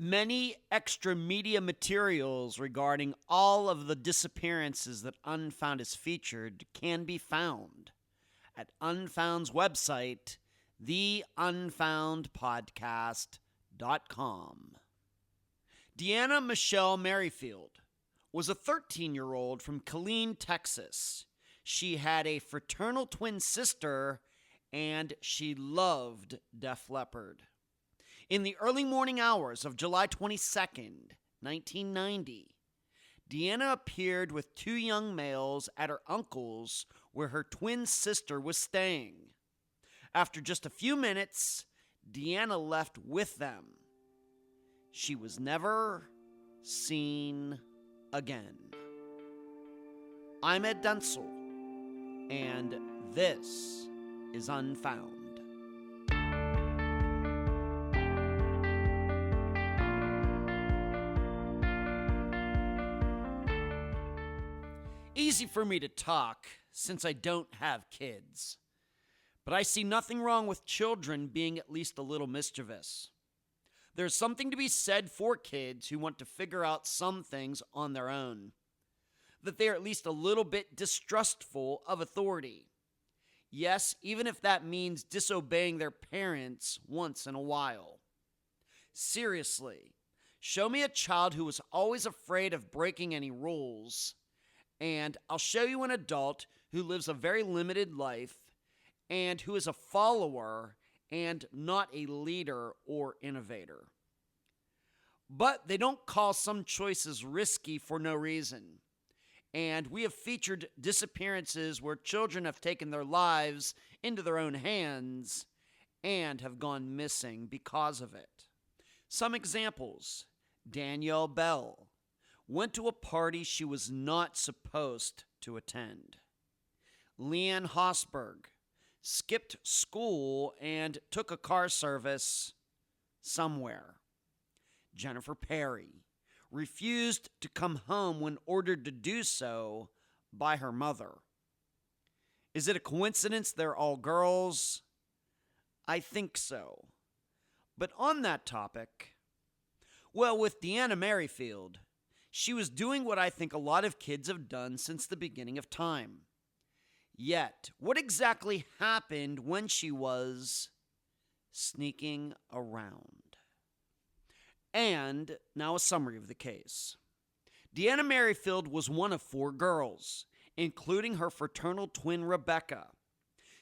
Many extra media materials regarding all of the disappearances that Unfound has featured can be found at Unfound's website, theunfoundpodcast.com. Deanna Michelle Merryfield was a 13-year-old from Killeen, Texas. She had a fraternal twin sister, and she loved Def Leppard. In the early morning hours of July 22nd, 1990, Deanna appeared with two young males at her uncle's where her twin sister was staying. After just a few minutes, Deanna left with them. She was never seen again. I'm Ed Dunsel, and this is Unfound. Easy for me to talk since I don't have kids, but I see nothing wrong with children being at least a little mischievous. There's something to be said for kids who want to figure out some things on their own, that they are at least a little bit distrustful of authority. Yes, even if that means disobeying their parents once in a while. Seriously, show me a child who was always afraid of breaking any rules, and I'll show you an adult who lives a very limited life and who is a follower and not a leader or innovator. But they don't call some choices risky for no reason. And we have featured disappearances where children have taken their lives into their own hands and have gone missing because of it. Some examples: Danielle Bell went to a party she was not supposed to attend. Leanne Hosberg skipped school and took a car service somewhere. Jennifer Perry refused to come home when ordered to do so by her mother. Is it a coincidence they're all girls? I think so. But on that topic, well, with Deanna Merryfield, she was doing what I think a lot of kids have done since the beginning of time. Yet, what exactly happened when she was sneaking around? And now a summary of the case. Deanna Merryfield was one of 4 girls, including her fraternal twin Rebecca.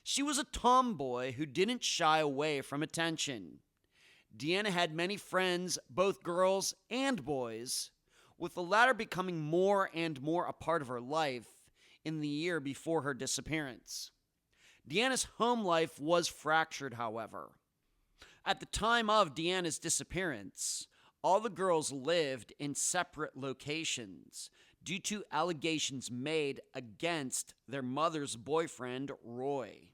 She was a tomboy who didn't shy away from attention. Deanna had many friends, both girls and boys, with the latter becoming more and more a part of her life in the year before her disappearance. Deanna's home life was fractured, however. At the time of Deanna's disappearance, all the girls lived in separate locations due to allegations made against their mother's boyfriend, Roy.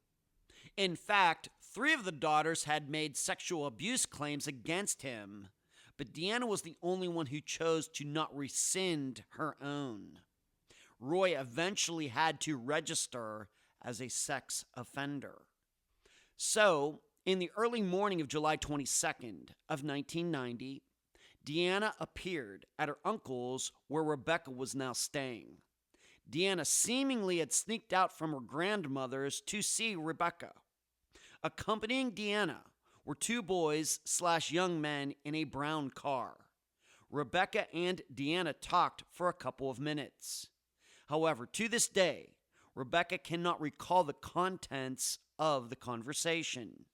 In fact, 3 of the daughters had made sexual abuse claims against him, but Deanna was the only one who chose to not rescind her own. Roy eventually had to register as a sex offender. So, in the early morning of July 22nd of 1990, Deanna appeared at her uncle's where Rebecca was now staying. Deanna seemingly had sneaked out from her grandmother's to see Rebecca. Accompanying Deanna were 2 boys/young men in a brown car. Rebecca and Deanna talked for a couple of minutes. However, to this day, Rebecca cannot recall the contents of the conversation.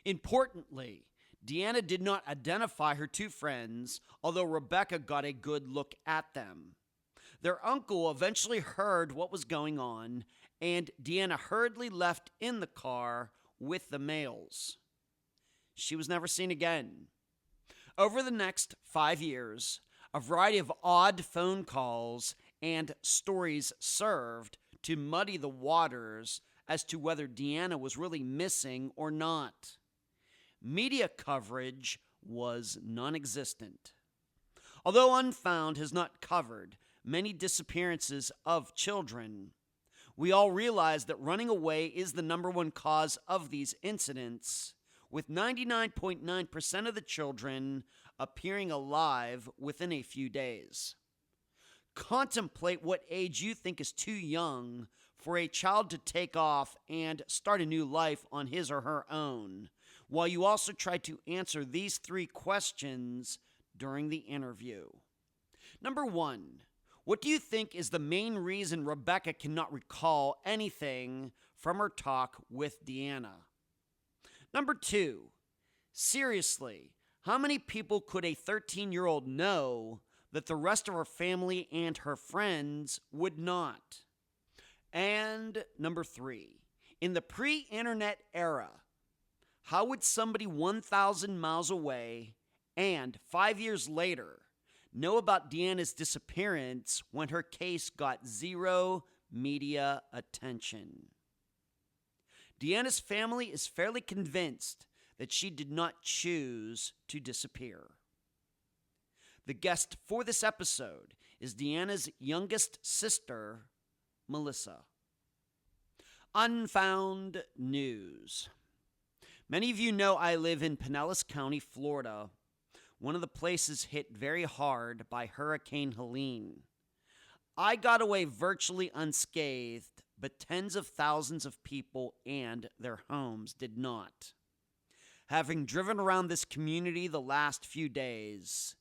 Importantly, Deanna did not identify her 2 friends, although Rebecca got a good look at them. Their uncle eventually heard what was going on, and Deanna hurriedly left in the car with the males. She was never seen again. Over the next 5 years, a variety of odd phone calls and stories served to muddy the waters as to whether Deanna was really missing or not. Media coverage was non-existent. Although Unfound has not covered many disappearances of children, we all realize that running away is the number one cause of these incidents, with 99.9% of the children appearing alive within a few days. Contemplate what age you think is too young for a child to take off and start a new life on his or her own, while you also try to answer these 3 questions during the interview. Number 1, what do you think is the main reason Rebecca cannot recall anything from her talk with Deanna? Number 2, seriously, how many people could a 13-year-old know that the rest of her family and her friends would not? And number 3, in the pre-internet era, how would somebody 1,000 miles away and 5 years later know about Deanna's disappearance when her case got 0 media attention? Deanna's family is fairly convinced that she did not choose to disappear. The guest for this episode is Deanna's youngest sister, Melissa. Unfound news. Many of you know I live in Pinellas County, Florida, one of the places hit very hard by Hurricane Helene. I got away virtually unscathed, but tens of thousands of people and their homes did not. Having driven around this community the last few days,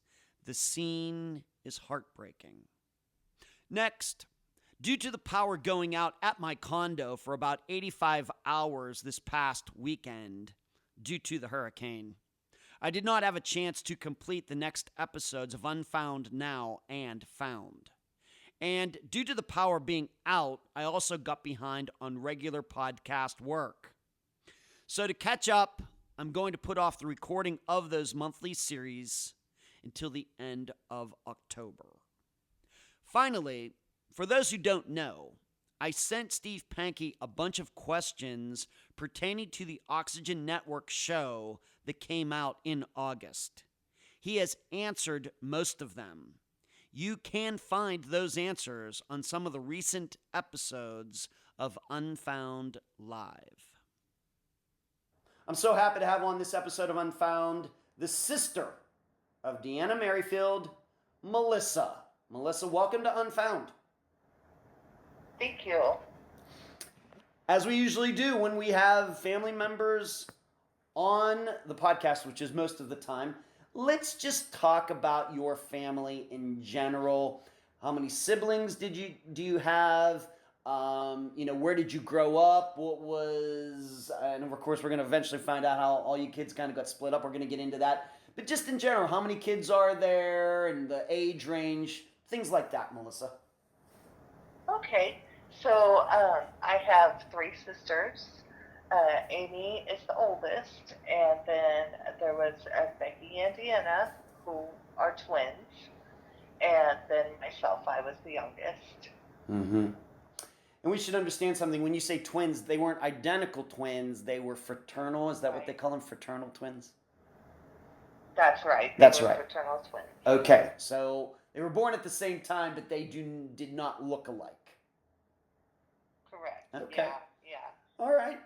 the scene is heartbreaking. Next, due to the power going out at my condo for about 85 hours this past weekend due to the hurricane, I did not have a chance to complete the next episodes of Unfound Now and Found. And due to the power being out, I also got behind on regular podcast work. So to catch up, I'm going to put off the recording of those monthly series until the end of October. Finally, for those who don't know, I sent Steve Pankey a bunch of questions pertaining to the Oxygen Network show that came out in August. He has answered most of them. You can find those answers on some of the recent episodes of Unfound Live. I'm so happy to have on this episode of Unfound the sister of Deanna Merryfield, Melissa. Melissa, welcome to Unfound. Thank you. As we usually do when we have family members on the podcast, which is most of the time, let's just talk about your family in general. How many siblings do you have? Where did you grow up? What was, and of course we're going to eventually find out how all you kids kind of got split up. We're going to get into that. But just in general, how many kids are there and the age range, things like that, Melissa. Okay, so I have 3 sisters. Amy is the oldest, and then there was Becky and Deanna, who are twins, and then myself, I was the youngest. Mm-hmm. And we should understand something. When you say twins, they weren't identical twins. They were fraternal. Is that what they call them, fraternal twins? That's right. That's right. Fraternal twins. Okay, so they were born at the same time, but they did not look alike. Correct. Okay. Yeah. All right.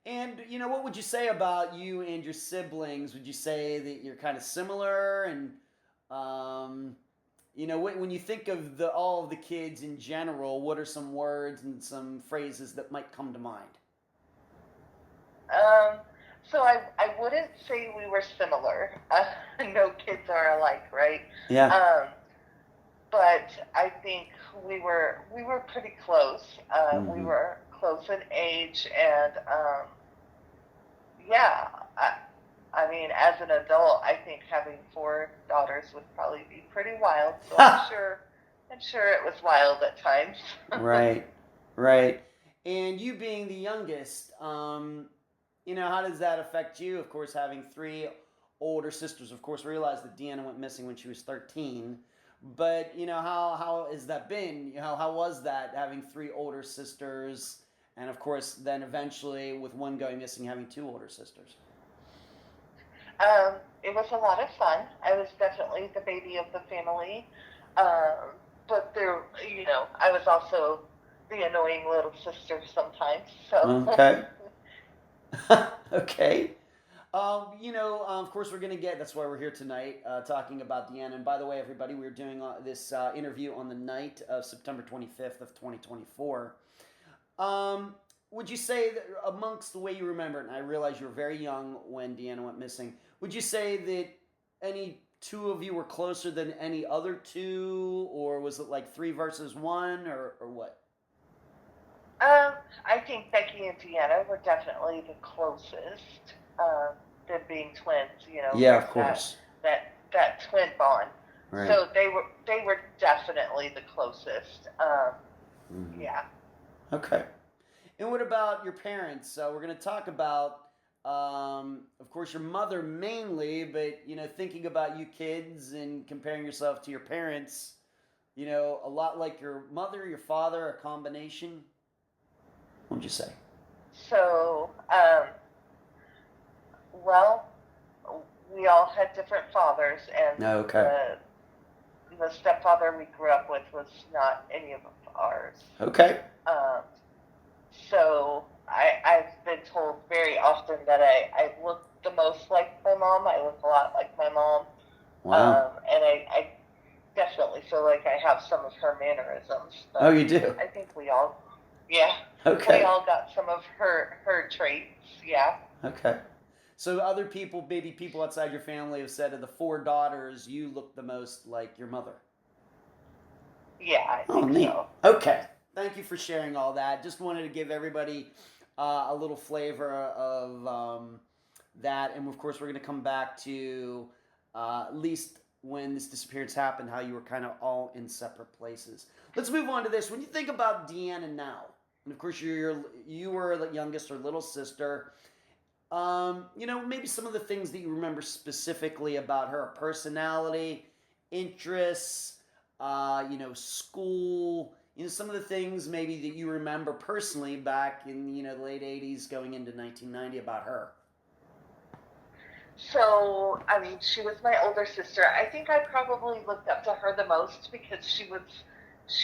And, what would you say about you and your siblings? Would you say that you're kind of similar? And, when you think of all of the kids in general, what are some words and some phrases that might come to mind? So I wouldn't say we were similar. No kids are alike, right? Yeah. But I think we were pretty close. We were close in age, and I mean, as an adult, I think having 4 daughters would probably be pretty wild. So I'm sure it was wild at times. Right. And you being the youngest, how does that affect you? Of course, having 3 older sisters. Of course, realize that Deanna went missing when she was 13. But, how has that been? How was that, having 3 older sisters? And, of course, then eventually, with one going missing, having 2 older sisters. It was a lot of fun. I was definitely the baby of the family. But there, I was also the annoying little sister sometimes. So. Okay. Okay. Of course, we're going to get, that's why we're here tonight, talking about Deanna. And by the way, everybody, we're doing this interview on the night of September 25th of 2024. Would you say that amongst the way you remember it, and I realize you were very young when Deanna went missing, would you say that any two of you were closer than any other two, or was it like 3 versus 1, or what? I think Becky and Deanna were definitely the closest. Them being twins, Yeah, of course. That twin bond. Right. So they were definitely the closest. Yeah. Okay. And what about your parents? We're going to talk about, of course, your mother mainly, but, thinking about you kids and comparing yourself to your parents, a lot like your mother, your father, a combination. What would you say? So, well, we all had different fathers, and okay. The stepfather we grew up with was not any of ours. Okay. So I've been told very often that I look the most like my mom. I look a lot like my mom. Wow. And I definitely feel like I have some of her mannerisms. Oh, you do? I think we all, yeah. Okay. We all got some of her traits, yeah. Okay. So other people, maybe people outside your family have said of the 4 daughters, you look the most like your mother. Yeah, I think neat. so. Okay. Thank you for sharing all that. Just wanted to give everybody a little flavor of that. And of course, we're going to come back to at least when this disappearance happened, how you were kind of all in separate places. Let's move on to this. When you think about Deanna now, and of course you were the youngest or little sister, maybe some of the things that you remember specifically about her personality, interests, school, some of the things maybe that you remember personally back in, the late 80s going into 1990 about her. So, she was my older sister. I think I probably looked up to her the most because she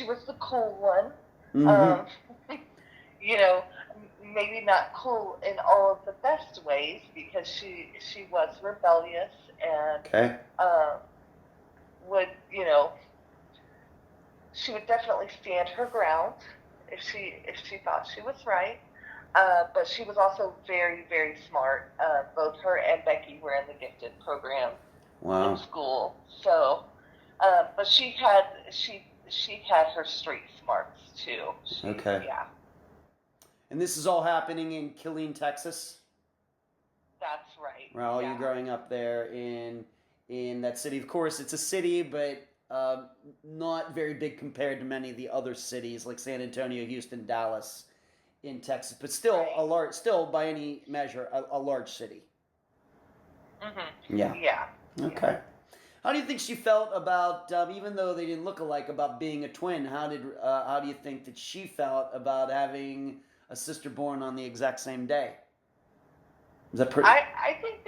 was the cool one. Mm-hmm. Maybe not cool in all of the best ways because she was rebellious and okay. Would she would definitely stand her ground if she thought she was right. But she was also very, very smart. Both her and Becky were in the gifted program in school. So, but she had her street smarts too. Okay. Yeah. And this is all happening in Killeen, Texas? That's right. Right, all you growing up there in that city. Of course, it's a city, but not very big compared to many of the other cities like San Antonio, Houston, Dallas in Texas, but still still by any measure, a large city. Mm-hmm. Yeah. Yeah. Okay. How do you think she felt about, even though they didn't look alike, about being a twin? How do you think that she felt about having a sister born on the exact same day? Is that pretty? I think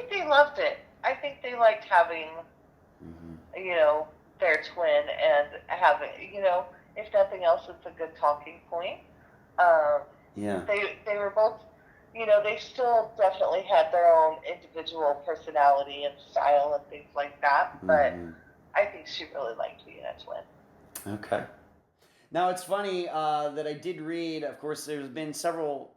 they loved it. I think they liked having, their twin and having, if nothing else, it's a good talking point. Yeah. They were both, they still definitely had their own individual personality and style and things like that. But I think she really liked being a twin. Okay. Now, it's funny that I did read, of course, there's been several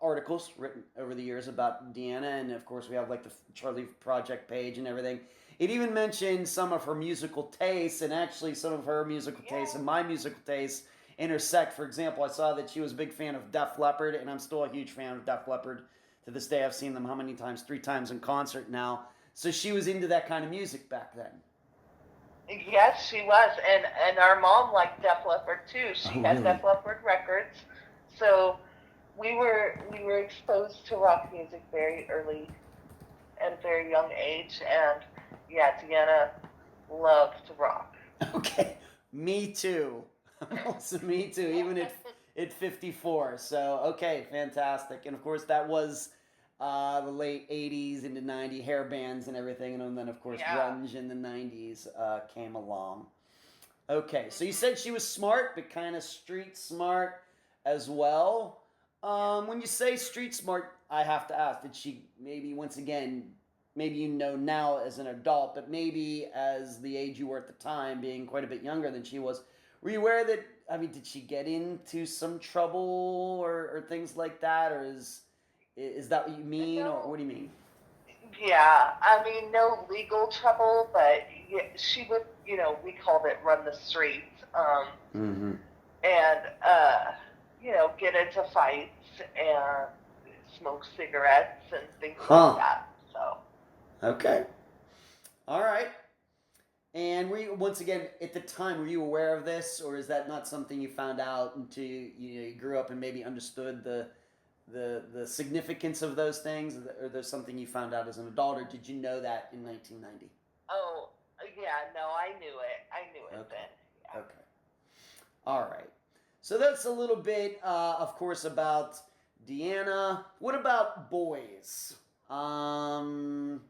articles written over the years about Deanna, and of course we have like the Charley Project page and everything. It even mentioned some of her musical tastes, and actually some of her musical tastes and my musical tastes intersect. For example, I saw that she was a big fan of Def Leppard, and I'm still a huge fan of Def Leppard. To this day, I've seen them how many times? 3 times in concert now. So she was into that kind of music back then. Yes, she was, and our mom liked Def Leppard too. She had Def Leppard records, so we were exposed to rock music very early, at a very young age, and Deanna loved rock. Okay, me too. Me too, even at 54. So okay, fantastic, and of course that was the late 80s into 90s hair bands and everything, and then of course grunge in the 90s came along. Okay, so you said she was smart, but kind of street smart as well. When you say street smart, I have to ask, did she maybe, once again, maybe you know now as an adult, but maybe as the age you were at the time, being quite a bit younger than she was, were you aware that, I mean, did she get into some trouble or things like that? Or is that what you mean? No, Or what do you mean? yeah, I mean, no legal trouble, but yeah, she would, we called it run the streets, Mm-hmm. and, get into fights and smoke cigarettes and things like Huh. that, so. Okay. All right. And were you, once again, at the time, were you aware of this, or is that not something you found out until you grew up and maybe understood the significance of those things, or there's something you found out as an adult, or did you know that in 1990? Oh, yeah, no, I knew it. I knew it Okay. then. Yeah. Okay. All right. So that's a little bit, of course, about Deanna. What about boys? Of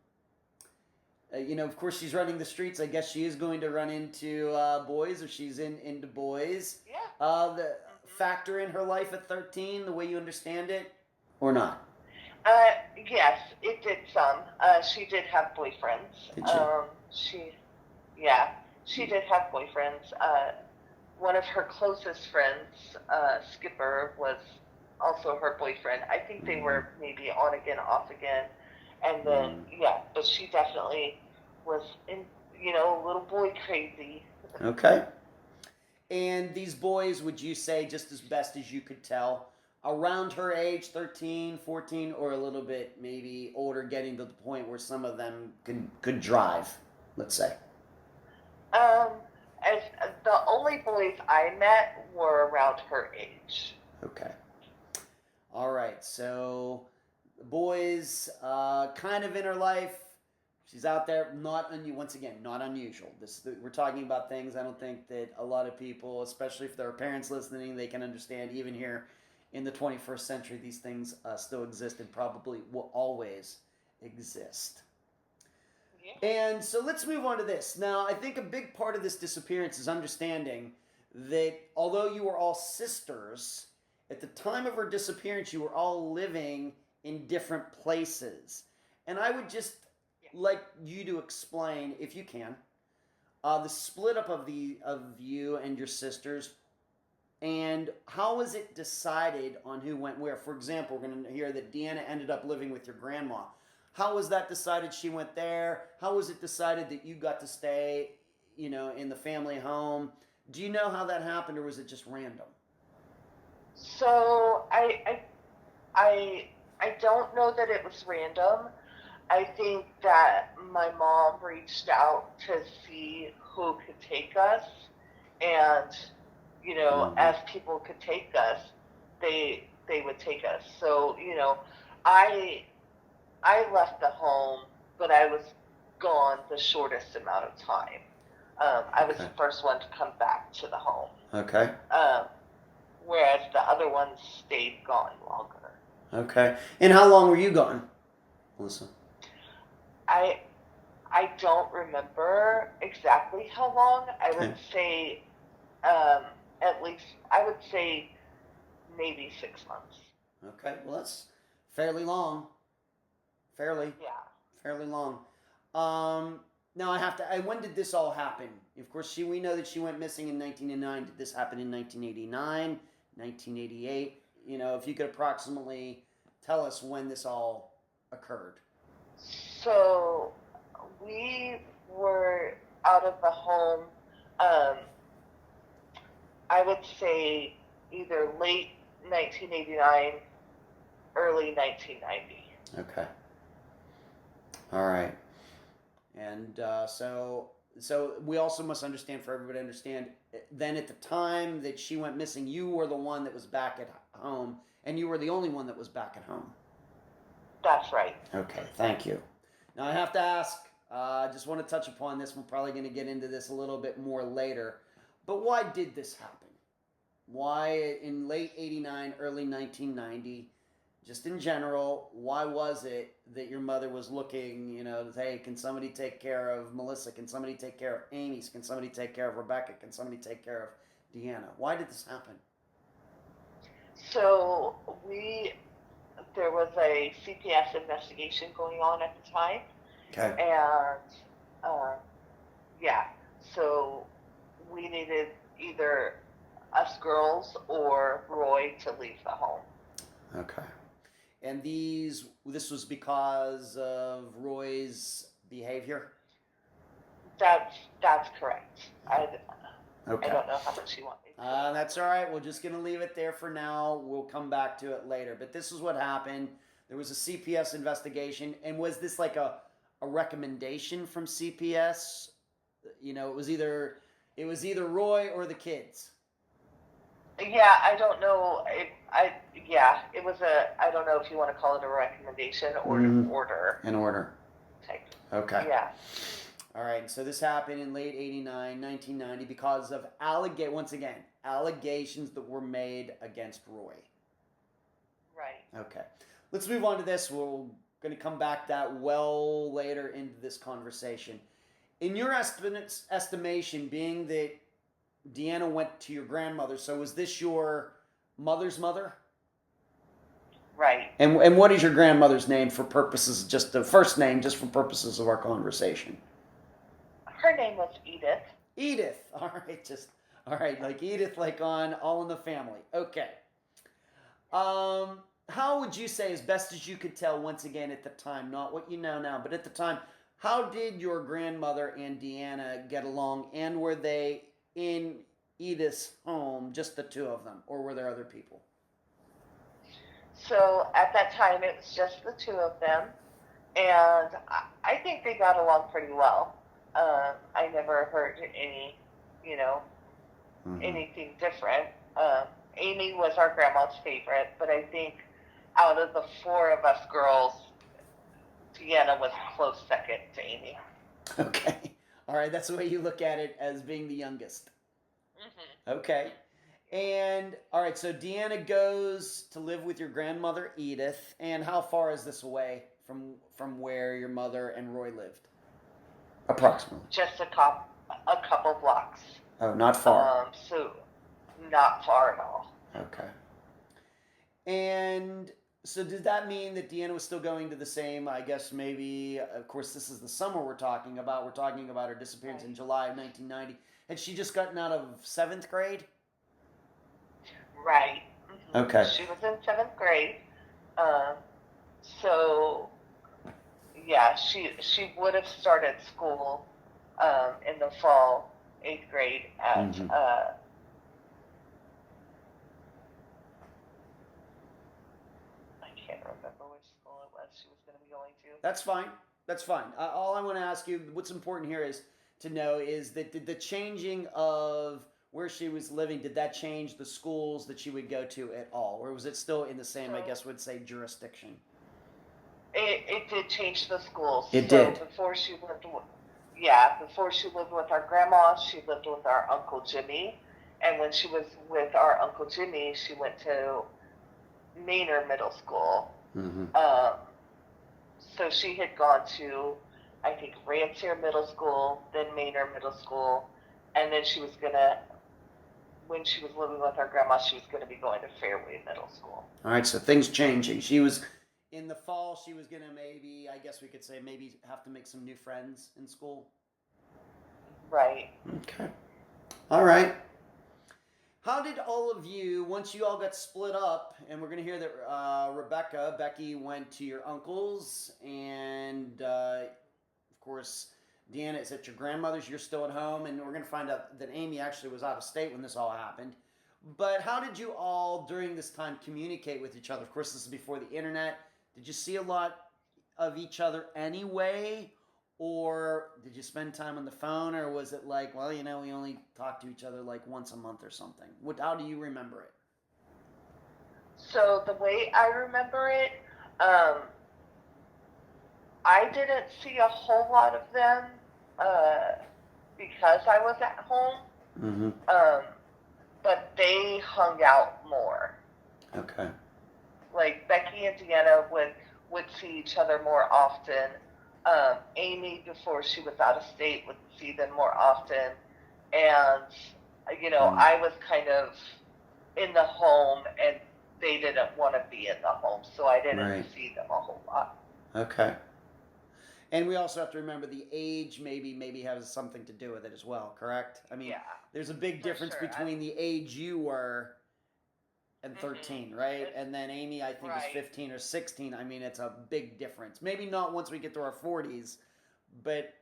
course, she's running the streets. I guess she is going to run into boys, or she's into boys. Yeah. The factor in her life at 13, the way you understand it, or not? Yes, it did some. She did have boyfriends. Did she? She did have boyfriends. One of her closest friends, Skipper, was also her boyfriend. I think they were maybe on again, off again. And then, but she definitely was in, a little boy crazy. Okay. And these boys, would you say, just as best as you could tell, around her age, 13, 14, or a little bit maybe older, getting to the point where some of them could drive, let's say? As the only boys I met were around her age. Okay. All right. So the boys, kind of in her life. She's out there, once again, not unusual. We're talking about things I don't think that a lot of people, especially if there are parents listening, they can understand. Even here in the 21st century, these things still exist and probably will always exist. Yeah. And so let's move on to this. Now, I think a big part of this disappearance is understanding that although you were all sisters, at the time of her disappearance, you were all living in different places. And I would just like you to explain, if you can, the split up of you and your sisters, and how was it decided on who went where? For example, we're going to hear that Deanna ended up living with your grandma. How was that decided she went there? How was it decided that you got to stay, in the family home? Do you know how that happened, or was it just random? So I don't know that it was random. I think that my mom reached out to see who could take us, and as people could take us, they would take us. So I left the home, but I was gone the shortest amount of time. I was the first one to come back to the home. Okay. Whereas the other ones stayed gone longer. Okay. And how long were you gone, Melissa? I don't remember exactly how long. I would say at least, I would say maybe 6 months. Okay, well that's fairly long. Fairly long. Now I have to. When did this all happen? Of course, we know that she went missing in 1989. Did this happen in 1989, 1988? If you could approximately tell us when this all occurred. So we were out of the home. I would say either late 1989, early 1990. Okay. All right. And so we also must understand, for everybody to understand, then at the time that she went missing, you were the one that was back at home, and you were the only one that was back at home. That's right. Okay, thank you. Now I have to ask, I just want to touch upon this. We're probably going to get into this a little bit more later. But why did this happen? Why in late 89, early 1990, just in general, why was it that your mother was looking, hey, can somebody take care of Melissa? Can somebody take care of Amy? Can somebody take care of Rebecca? Can somebody take care of Deanna? Why did this happen? So we there was a CPS investigation going on at the time, Okay. and yeah, so we needed either us girls or Roy to leave the home. Okay. And this was because of Roy's behavior? That's correct. Okay. I don't know how much you want me to. That's all right. We're just going to leave it there for now. We'll come back to it later. But this is what happened. There was a CPS investigation. And was this like a recommendation from CPS? You know, it was either Roy or the kids. Yeah, I don't know. It was I don't know if you want to call it a recommendation or an order. An order. Type. Okay. Yeah. All right, so this happened in late 89, 1990 because of allegations that were made against Roy. Right. Okay. Let's move on to this. We're going to come back that well later into this conversation. In your estimation, being that Deanna went to your grandmother, so was this your mother's mother? Right. And what is your grandmother's name for purposes, just the first name, just for purposes of our conversation? Her name was Edith. Edith. All right, like Edith, like on All in the Family. Okay. How would you say, as best as you could tell, once again at the time, not what you know now, but at the time, how did your grandmother and Deanna get along, and were they in Edith's home, just the two of them, or were there other people? So at that time, it was just the two of them, and I think they got along pretty well. I never heard anything different. Amy was our grandma's favorite, but I think out of the four of us girls, Deanna was a close second to Amy. Okay. All right, that's the way you look at it, as being the youngest. Mm-hmm. Okay. And, all right, so Deanna goes to live with your grandmother, Edith, and how far is this away from where your mother and Roy lived? Approximately. Just a couple blocks. Oh, not far. So not far at all. Okay. And so did that mean that Deanna was still going to the same, I guess maybe, of course, this is the summer we're talking about. We're talking about her disappearance in July of 1990. Had she just gotten out of 7th grade? Right. Mm-hmm. Okay. She was in 7th grade. So yeah, she would have started school in the fall, 8th grade at I can't remember which school it was she was going to be going to. That's fine. All I want to ask you, what's important here is to know is that did the changing of where she was living, did that change the schools that she would go to at all? Or was it still in the same, I guess would say, jurisdiction? It did change the schools. It did. Before she lived with our grandma, she lived with our Uncle Jimmy. And when she was with our Uncle Jimmy, she went to Maynard Middle School. Mm-hmm. So she had gone to, I think, Rancier Middle School, then Maynard Middle School, and then she was when she was living with our grandma, she was going to be going to Fairway Middle School. All right, so things changing. She was, in the fall, she was going to maybe, I guess we could say, maybe have to make some new friends in school. Right. Okay. All right. How did all of you, once you all got split up, and we're going to hear that Becky went to your uncle's, and of course, Deanna is at your grandmother's, you're still at home, and we're going to find out that Amy actually was out of state when this all happened. But how did you all, during this time, communicate with each other? Of course, this is before the internet. Did you see a lot of each other anyway? Or did you spend time on the phone? Or was it like, well, we only talk to each other like once a month or something? How do you remember it? So the way I remember it, I didn't see a whole lot of them because I was at home. Mm-hmm. But they hung out more. Okay. Like Becky and Deanna would see each other more often. Amy, before she was out of state, would see them more often. And, I was kind of in the home and they didn't want to be in the home, so I didn't see them a whole lot. Okay. And we also have to remember the age maybe has something to do with it as well, correct? I mean, there's a big difference between the age you were and 13, right? And then Amy, I think, is 15 or 16. I mean, it's a big difference. Maybe not once we get to our 40s, but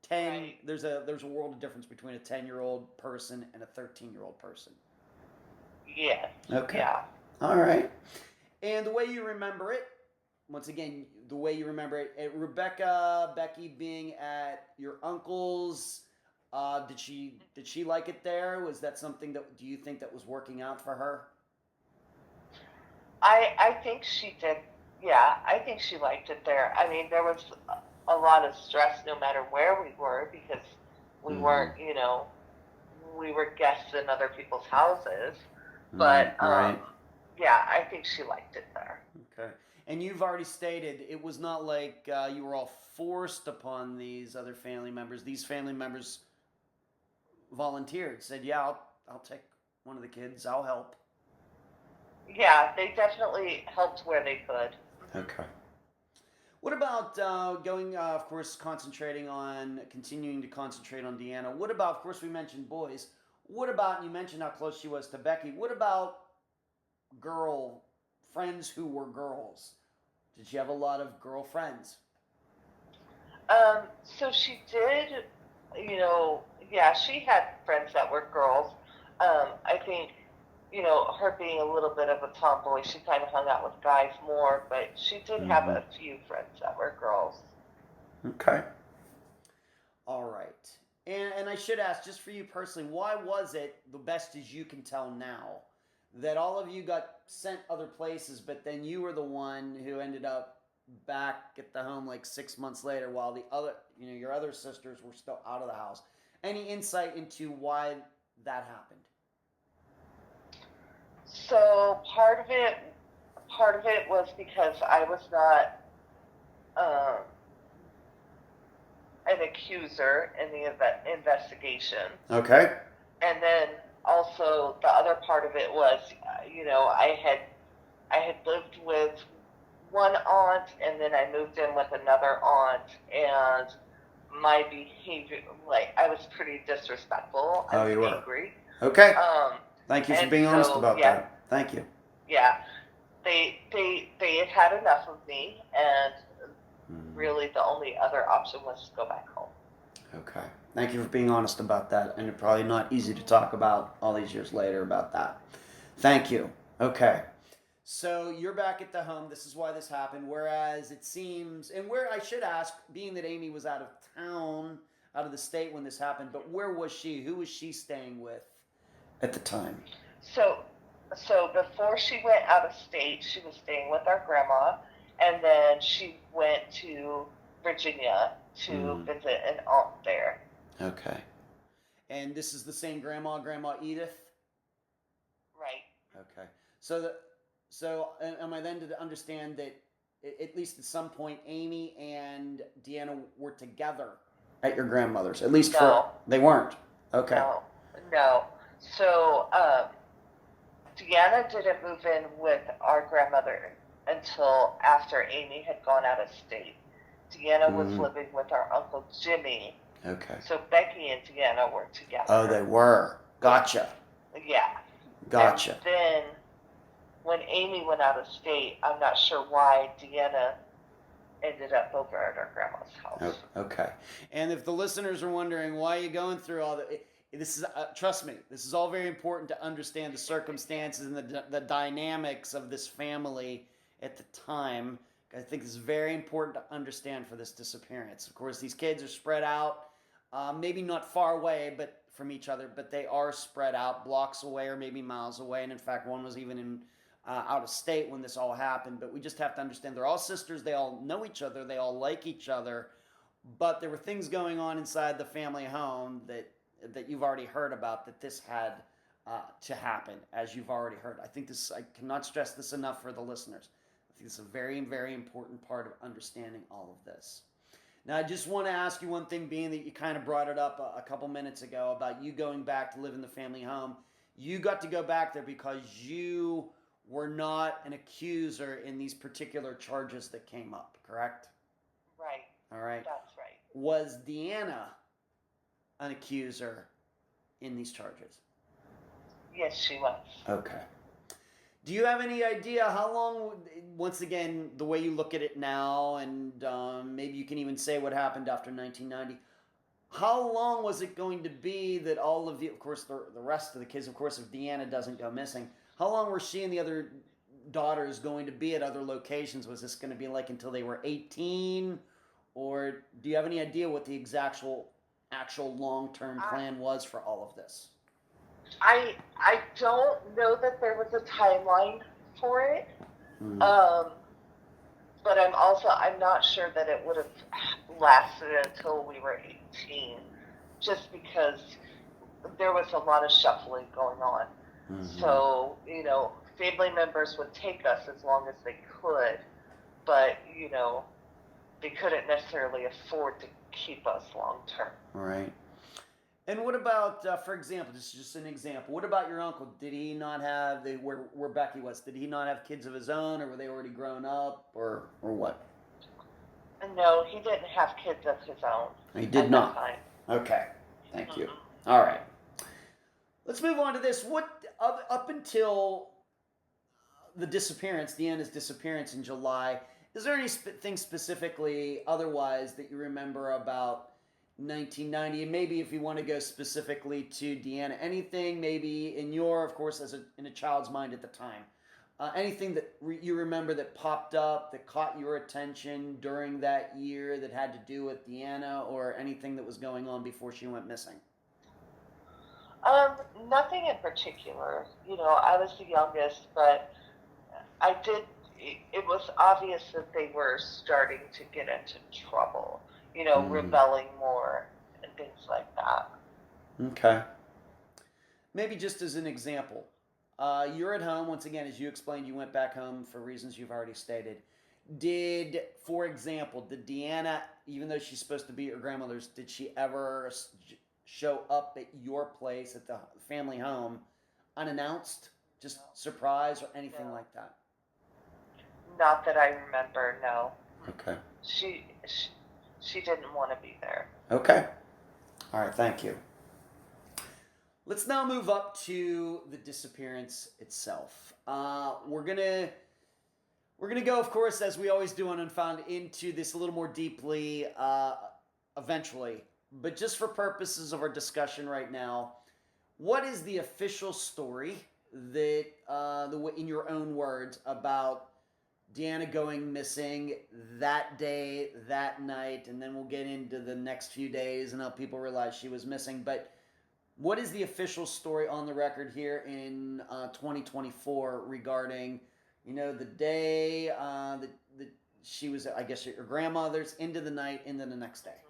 10, there's a world of difference between a 10-year-old person and a 13-year-old person. Yes. Okay. Yeah. All right. And the way you remember it, once again, the way you remember it, Becky being at your uncle's, did she like it there? Was that something that, do you think that was working out for her? I think she did. Yeah, I think she liked it there. I mean, there was a lot of stress no matter where we were because we weren't, we were guests in other people's houses. But yeah, I think she liked it there. Okay. And you've already stated it was not like you were all forced upon these other family members. These family members volunteered, said, "Yeah, I'll take one of the kids. I'll help." Yeah, they definitely helped where they could. Okay. What about continuing to concentrate on Deanna? What about, of course, we mentioned boys. What about, you mentioned how close she was to Becky. What about girl friends who were girls? Did she have a lot of girlfriends? So she did, she had friends that were girls. I think, her being a little bit of a tomboy, she kind of hung out with guys more, but she did have a few friends that were girls. Okay. All right. And I should ask, just for you personally, why was it, the best as you can tell now, that all of you got sent other places, but then you were the one who ended up back at the home like 6 months later while the other, your other sisters were still out of the house? Any insight into why that happened? So part of it was because I was not an accuser in the investigation. Okay. And then also the other part of it was, I had lived with one aunt, and then I moved in with another aunt, and my behavior, I was pretty disrespectful. I was angry. Okay. Thank you for being honest about that. Thank you. Yeah. They had enough of me, and really the only other option was to go back home. Okay. Thank you for being honest about that. And it's probably not easy to talk about all these years later about that. Thank you. Okay. So you're back at the home. This is why this happened. Whereas it seems, and where I should ask, being that Amy was out of town, out of the state when this happened, but where was she? Who was she staying with at the time? So before she went out of state, she was staying with our grandma, and then she went to Virginia to visit an aunt there. Okay. And this is the same Grandma Edith? Right. Okay. So am I then to understand that at least at some point Amy and Deanna were together at your grandmother's? At least they weren't. Okay. No. So Deanna didn't move in with our grandmother until after Amy had gone out of state. Deanna was living with our Uncle Jimmy. Okay. So Becky and Deanna were together. Oh, they were. Gotcha. Yeah. Gotcha. And then when Amy went out of state, I'm not sure why Deanna ended up over at our grandma's house. Okay. And if the listeners are wondering why you're going through all that, this is trust me, this is all very important to understand the circumstances and the dynamics of this family at the time. I think it's very important to understand for this disappearance. Of course, these kids are spread out, maybe not far away, but from each other, but they are spread out, blocks away or maybe miles away. And in fact, one was even in out of state when this all happened. But we just have to understand they're all sisters. They all know each other. They all like each other. But there were things going on inside the family home that you've already heard about, that this had to happen, as you've already heard. I think this, I cannot stress this enough for the listeners. I think it's a very, very important part of understanding all of this. Now, I just want to ask you one thing, being that you kind of brought it up a couple minutes ago about you going back to live in the family home. You got to go back there because you were not an accuser in these particular charges that came up, correct? Right. All right. That's right. Was Deanna an accuser in these charges? Yes, she was. Okay. Do you have any idea how long, once again, the way you look at it now, and maybe you can even say what happened after 1990, how long was it going to be that all of the, of course, the rest of the kids, of course, if Deanna doesn't go missing, how long were she and the other daughters going to be at other locations? Was this going to be like until they were 18? Or do you have any idea what the actual long-term plan was for all of this? I don't know that there was a timeline for it. Mm-hmm. But I'm not sure that it would have lasted until we were 18, just because there was a lot of shuffling going on. Mm-hmm. So, family members would take us as long as they could, but, they couldn't necessarily afford to keep us long term. Right. And what about, for example, this is just an example, what about your uncle? Did he not have, where Becky was, did he not have kids of his own, or were they already grown up, or what? No, he didn't have kids of his own. He did not. Okay, thank you. All right. Let's move on to this. What, up until the disappearance, Deanna's disappearance in July, is there anything specifically otherwise that you remember about 1990, and maybe if you want to go specifically to Deanna, anything maybe in your, of course, in a child's mind at the time, anything that you remember that popped up, that caught your attention during that year that had to do with Deanna, or anything that was going on before she went missing? Nothing in particular. I was the youngest, but it was obvious that they were starting to get into trouble. Rebelling more and things like that. Okay. Maybe just as an example, you're at home, once again, as you explained, you went back home for reasons you've already stated. For example, did Deanna, even though she's supposed to be at your grandmother's, did she ever show up at your place at the family home unannounced, just surprise or anything like that? Not that I remember, no. Okay. She didn't want to be there. Okay. All right, thank you. Let's now move up to the disappearance itself. We're gonna go, of course, as we always do on Unfound, into this a little more deeply eventually. But just for purposes of our discussion right now, what is the official story that, in your own words, about Deanna going missing that day, that night, and then we'll get into the next few days and how people realize she was missing. But what is the official story on the record here in 2024 regarding, the day that she was, I guess, at your grandmother's, into the night, into the next day?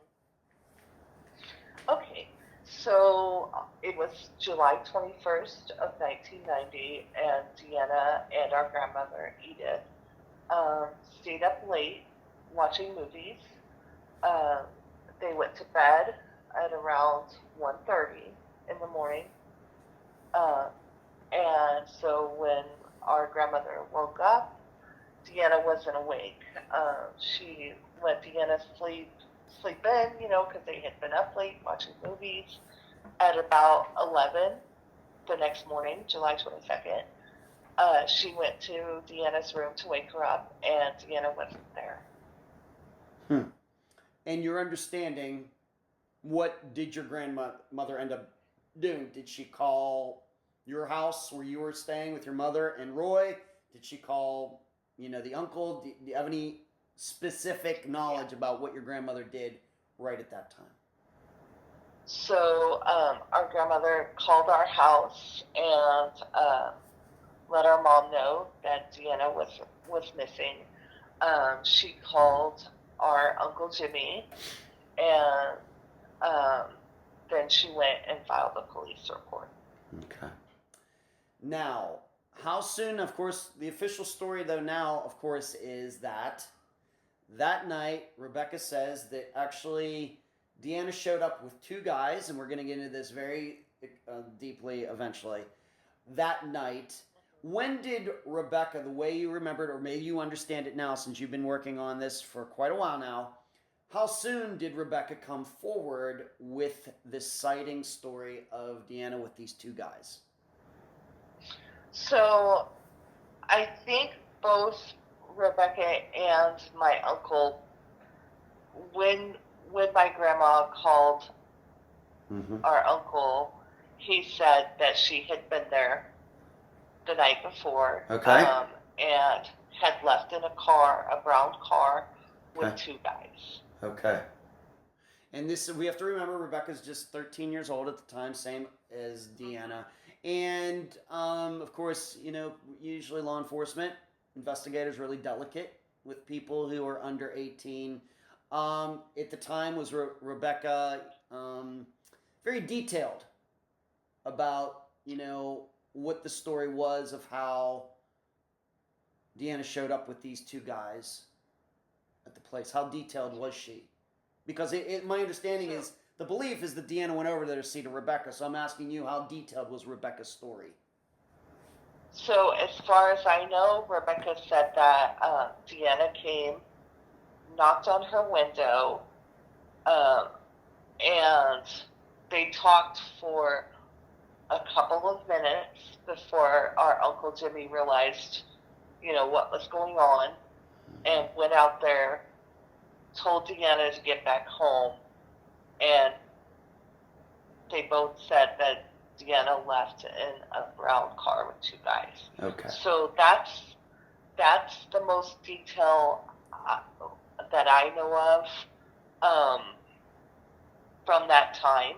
Okay, so it was July 21st of 1990, and Deanna and our grandmother, Edith, stayed up late watching movies. They went to bed at around 1:30 in the morning. And so when our grandmother woke up, Deanna wasn't awake. She let Deanna sleep in, because they had been up late watching movies. At about 11 the next morning, July 22nd, she went to Deanna's room to wake her up, and Deanna wasn't there. And your understanding, what did your grandmother end up doing? Did she call your house where you were staying with your mother and Roy? Did she call, the uncle? Do you have any specific knowledge about what your grandmother did right at that time? So our grandmother called our house and let our mom know that Deanna was missing. She called our Uncle Jimmy, and then she went and filed a police report. Okay. Now, how soon, of course, the official story, though, now, of course, is that night, Rebecca says that actually Deanna showed up with two guys, and we're going to get into this very deeply eventually. That night, When did Rebecca, the way you remembered, or maybe you understand it now since you've been working on this for quite a while now, how soon did Rebecca come forward with this sighting story of Deanna with these two guys? So I think both Rebecca and my uncle, when my grandma called our uncle, he said that she had been there the night before. Okay. And had left in a car, a brown car, with two guys. Okay. And this, we have to remember, Rebecca's just 13 years old at the time, same as Deanna. And, of course, you know, usually law enforcement investigators really delicate with people who are under 18. At the time was Rebecca very detailed about, you know, what the story was of how Deanna showed up with these two guys at the place. How detailed was she? Because my understanding is, the belief is that Deanna went over there to see to Rebecca. So I'm asking you, how detailed was Rebecca's story? So as far as I know, Rebecca said that Deanna came, knocked on her window, and they talked for a couple of minutes before our Uncle Jimmy realized, you know, what was going on, and went out there, told Deanna to get back home, and they both said that Deanna left in a brown car with two guys. Okay. So that's the most detail that I know of from that time.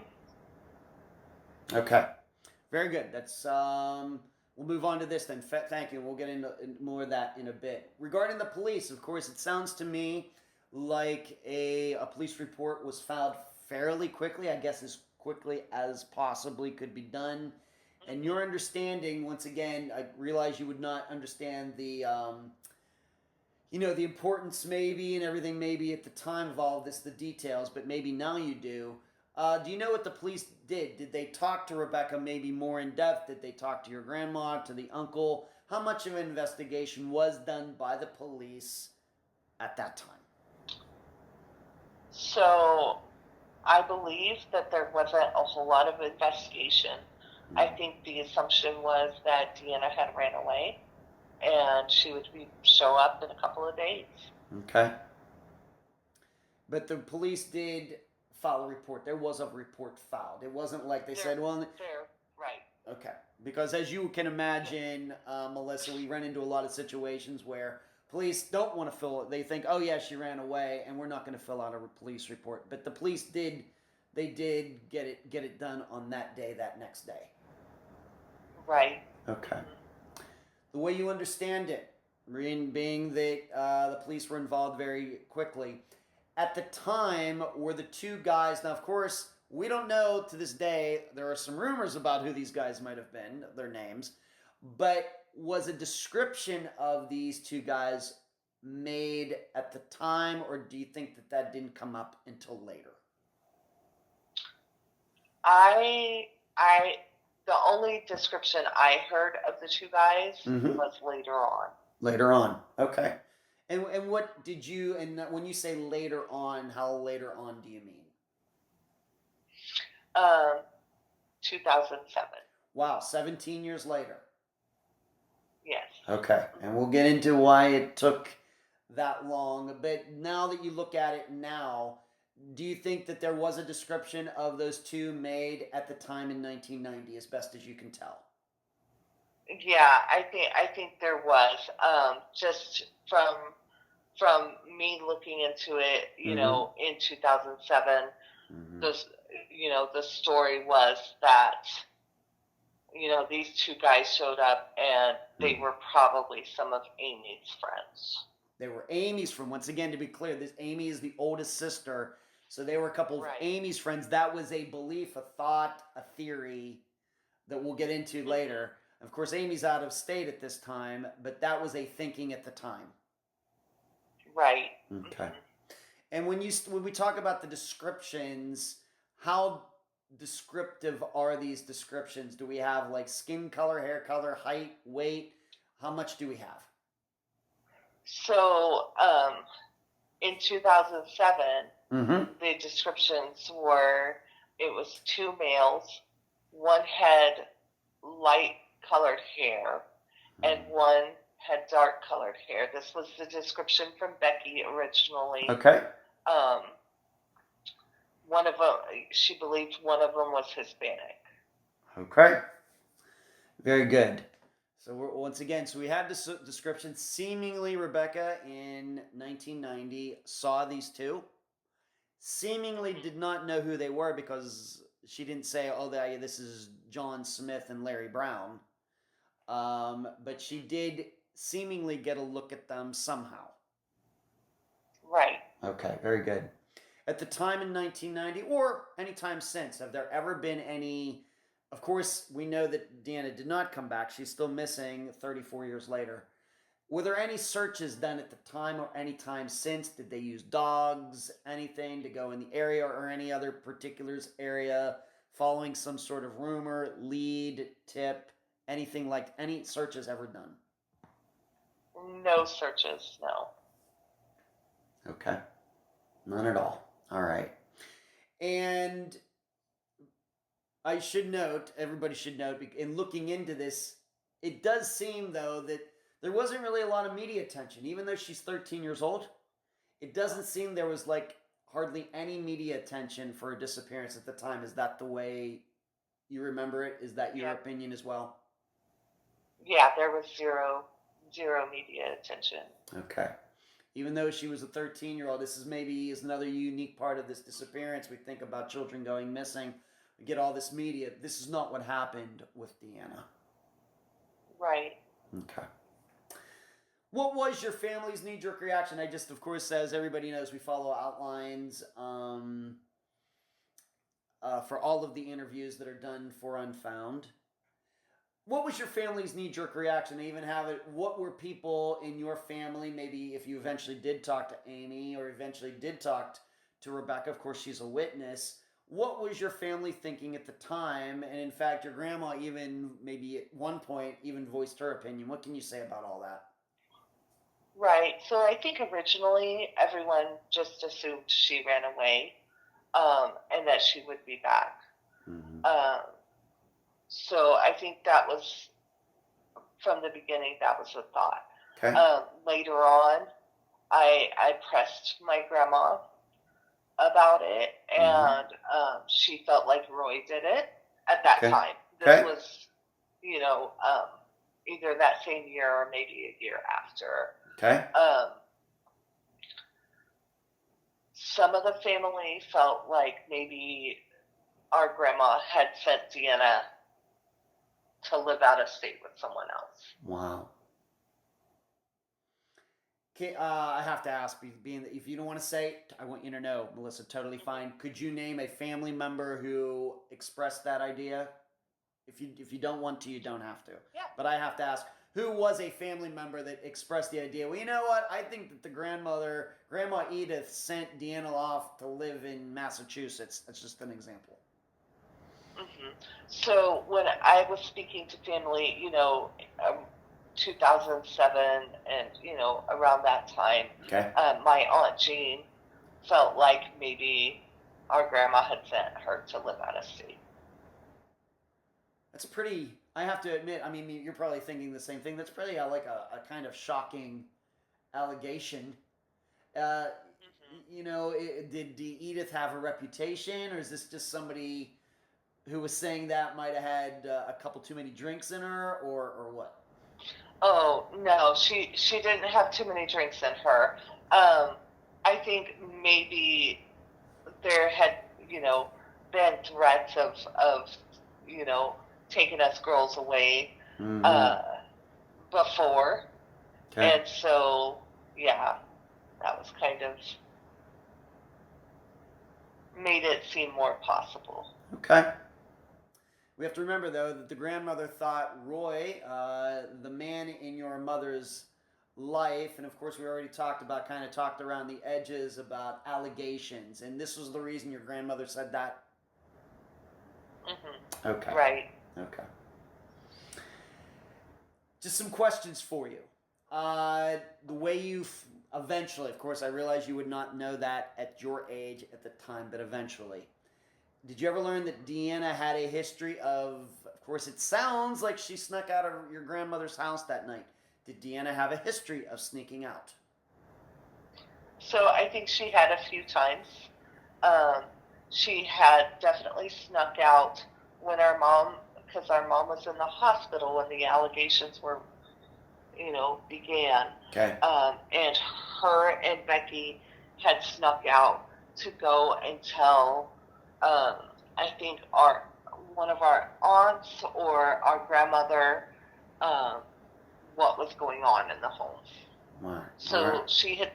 Okay. Very good. That's we'll move on to this then. Thank you. We'll get into more of that in a bit. Regarding the police, of course, it sounds to me like a police report was filed fairly quickly, I guess as quickly as possibly could be done. And your understanding, once again, I realize you would not understand the, you know, the importance maybe and everything maybe at the time of all of this, the details, but maybe now you do. Do you know what the police did? Did they talk to Rebecca maybe more in depth? Did they talk to your grandma, to the uncle? How much of an investigation was done by the police at that time? So I believe that there wasn't a whole lot of investigation. I think the assumption was that Deanna had ran away and she would show up in a couple of days. Okay. But the police did file a report. There was a report filed. It wasn't like they said, well... Right. Okay. Because as you can imagine, Melissa, we run into a lot of situations where police don't want to fill it. They think, oh yeah, she ran away, and we're not going to fill out a police report. But the police did get it done on that day, that next day. Right. Okay. The way you understand it, being that the police were involved very quickly, at the time were the two guys, now of course, we don't know to this day, there are some rumors about who these guys might have been, their names, but was a description of these two guys made at the time, or do you think that didn't come up until later? The only description I heard of the two guys was later on. Later on, okay. And what did you, and when you say later on, how later on do you mean? 2007. Wow, 17 years later. Yes. Okay, and we'll get into why it took that long. But now that you look at it now, do you think that there was a description of those two made at the time in 1990, as best as you can tell? Yeah, I think there was. Just from me looking into it, you know, in 2007, the story was that, you know, these two guys showed up and they were probably some of Amy's friends. They were Amy's friends. Once again, to be clear, Amy is the oldest sister. So they were a couple of Amy's friends. That was a belief, a thought, a theory that we'll get into later. Of course, Amy's out of state at this time, but that was a thinking at the time. Right. Okay. And when we talk about the descriptions, how descriptive are these descriptions? Do we have like skin color, hair color, height, weight? How much do we have? So, in 2007, the descriptions were, it was 2 males, one had light colored hair, and one had dark colored hair. This was the description from Becky originally. Okay. One of them, she believed one of them was Hispanic. Okay. Very good. So once again, we had this description. Seemingly, Rebecca in 1990 saw these two. Seemingly did not know who they were because she didn't say, "Oh, this is John Smith and Larry Brown." But she did seemingly get a look at them somehow. Right. Okay, very good. At the time in 1990, or any time since, have there ever been any... Of course, we know that Deanna did not come back. She's still missing 34 years later. Were there any searches done at the time or any time since? Did they use dogs, anything to go in the area or any other particulars area, following some sort of rumor, lead, tip, anything like any searches ever done? No searches, no. Okay. None at all. All right. And I should note, everybody should note, in looking into this, it does seem, though, that there wasn't really a lot of media attention. Even though she's 13 years old, it doesn't seem there was, like, hardly any media attention for a disappearance at the time. Is that the way you remember it? Is that your opinion as well? Yeah, there was zero media attention. Okay. Even though she was a 13-year-old, this is another unique part of this disappearance. We think about children going missing. We get all this media. This is not what happened with Deanna. Right. Okay. What was your family's knee-jerk reaction? I just, of course, as everybody knows, we follow outlines for all of the interviews that are done for Unfound. What was your family's knee-jerk reaction? I even have it. What were people in your family, maybe if you eventually did talk to Amy or eventually did talk to Rebecca, of course she's a witness, what was your family thinking at the time? And in fact, your grandma even, maybe at one point, even voiced her opinion. What can you say about all that? Right. So I think originally everyone just assumed she ran away and that she would be back. Mm-hmm. So I think that was, from the beginning, that was the thought. Okay. Later on, I pressed my grandma about it, and she felt like Roy did it at that time. This was, either that same year or maybe a year after. Okay. Some of the family felt like maybe our grandma had sent Deanna to live out of state with someone else. Wow. Okay, I have to ask, being that if you don't want to say it, I want you to know, Melissa, totally fine. Could you name a family member who expressed that idea? If you don't want to, you don't have to. Yeah. But I have to ask, who was a family member that expressed the idea? Well, you know what? I think that the Grandma Edith, sent Deanna off to live in Massachusetts. That's just an example. Mm-hmm. So when I was speaking to family, 2007 and, around that time, my Aunt Jean felt like maybe our grandma had sent her to live out of state. That's pretty, I have to admit, I mean, you're probably thinking the same thing. That's pretty like a kind of shocking allegation. Did Edith have a reputation, or is this just somebody who was saying that might have had a couple too many drinks in her, or what? Oh, no, she didn't have too many drinks in her. I think maybe there had, been threats of taking us girls away before. Okay. And so, yeah, that was kind of made it seem more possible. Okay. We have to remember, though, that the grandmother thought Roy, the man in your mother's life, and of course we already talked around the edges about allegations, and this was the reason your grandmother said that? Okay. Right. Okay. Just some questions for you. The way you eventually, of course, I realize you would not know that at your age at the time, but eventually, did you ever learn that Deanna had a history of course, it sounds like she snuck out of your grandmother's house that night. Did Deanna have a history of sneaking out? So I think she had a few times. She had definitely snuck out when because our mom was in the hospital when the allegations were, began. Okay. And her and Becky had snuck out to go and tell, I think one of our aunts or our grandmother, what was going on in the home. Wow. So right. she had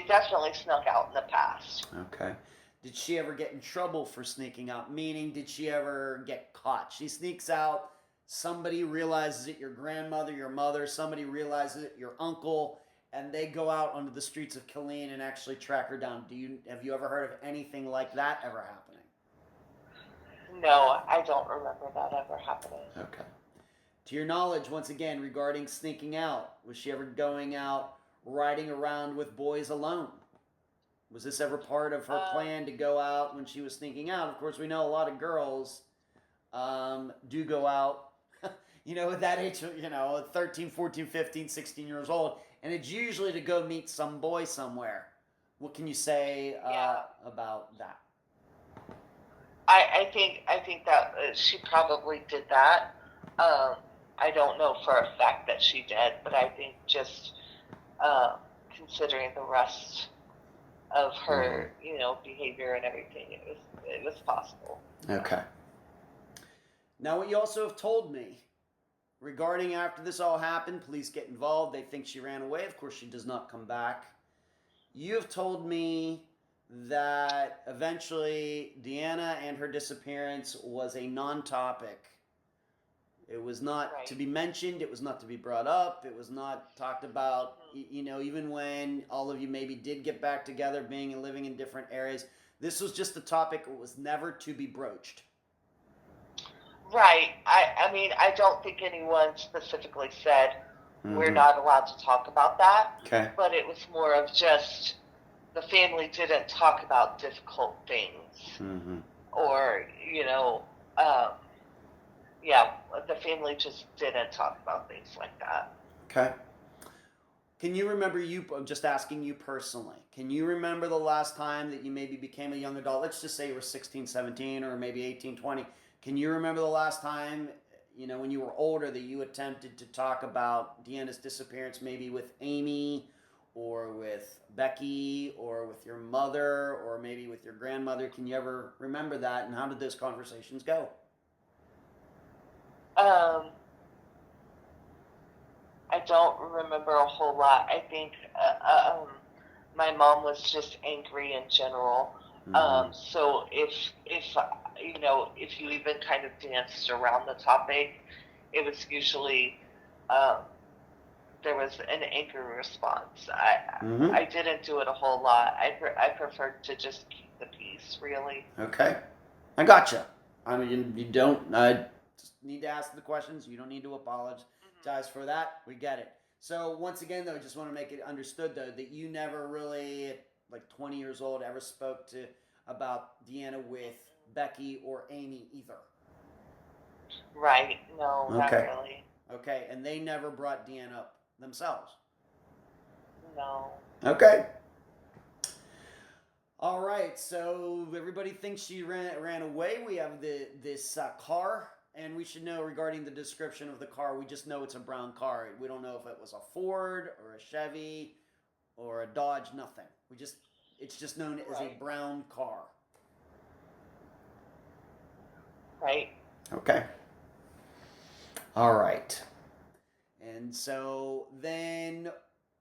definitely snuck out in the past. Okay. Did she ever get in trouble for sneaking out? Meaning, did she ever get caught? She sneaks out. Somebody realizes it, your grandmother, your mother, somebody realizes it, your uncle, and they go out onto the streets of Killeen and actually track her down. Have you ever heard of anything like that ever happening? No, I don't remember that ever happening. Okay. To your knowledge, once again, regarding sneaking out, was she ever going out riding around with boys alone? Was this ever part of her plan to go out when she was sneaking out? Of course, we know a lot of girls do go out, at that age, 13, 14, 15, 16 years old, and it's usually to go meet some boy somewhere. What can you say about that? I think that she probably did that. I don't know for a fact that she did, but I think just considering the rest of her, behavior and everything, it was possible. Okay. Now, what you also have told me regarding after this all happened, police get involved. They think she ran away. Of course, she does not come back. You have told me that eventually Deanna and her disappearance was a non-topic. It was not to be mentioned. It was not to be brought up. It was not talked about, even when all of you maybe did get back together, being and living in different areas. This was just a topic that was never to be broached. Right. I mean, I don't think anyone specifically said we're not allowed to talk about that. Okay. But it was more of just the family didn't talk about difficult things. Or, the family just didn't talk about things like that. Okay. Can you remember I'm just asking you personally, can you remember the last time that you maybe became a young adult? Let's just say you were 16, 17, or maybe 18, 20. Can you remember the last time, when you were older, that you attempted to talk about Deanna's disappearance, maybe with Amy or with Becky or with your mother or maybe with your grandmother? Can you ever remember that, and how did those conversations go? I don't remember a whole lot. I think my mom was just angry in general. So if you even kind of danced around the topic, it was usually there was an angry response. I didn't do it a whole lot. I preferred to just keep the peace, really. Okay, I gotcha. I mean, you don't. I just need to ask the questions. You don't need to apologize for that. We get it. So once again, though, I just want to make it understood, though, that you never really, like 20 years old, ever spoke about Deanna with Becky or Amy either. Right. No, not really. Okay, and they never brought Deanna up themselves? No. Okay. All right, so everybody thinks she ran away. We have this car, and we should know regarding the description of the car, we just know it's a brown car. We don't know if it was a Ford or a Chevy or a Dodge, nothing. It's just known as a brown car. Right. Okay. All right. And so then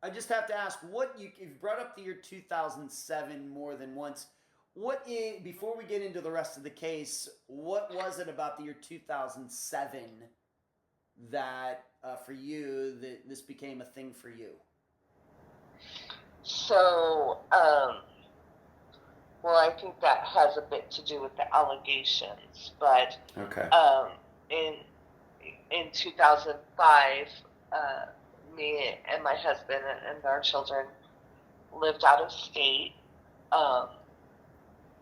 I just have to ask, you've brought up the year 2007 more than once. Before we get into the rest of the case, what was it about the year 2007 that for you that this became a thing for you? So Well, I think that has a bit to do with the allegations, but Okay. In 2005, uh, me and my husband and our children lived out of state, um,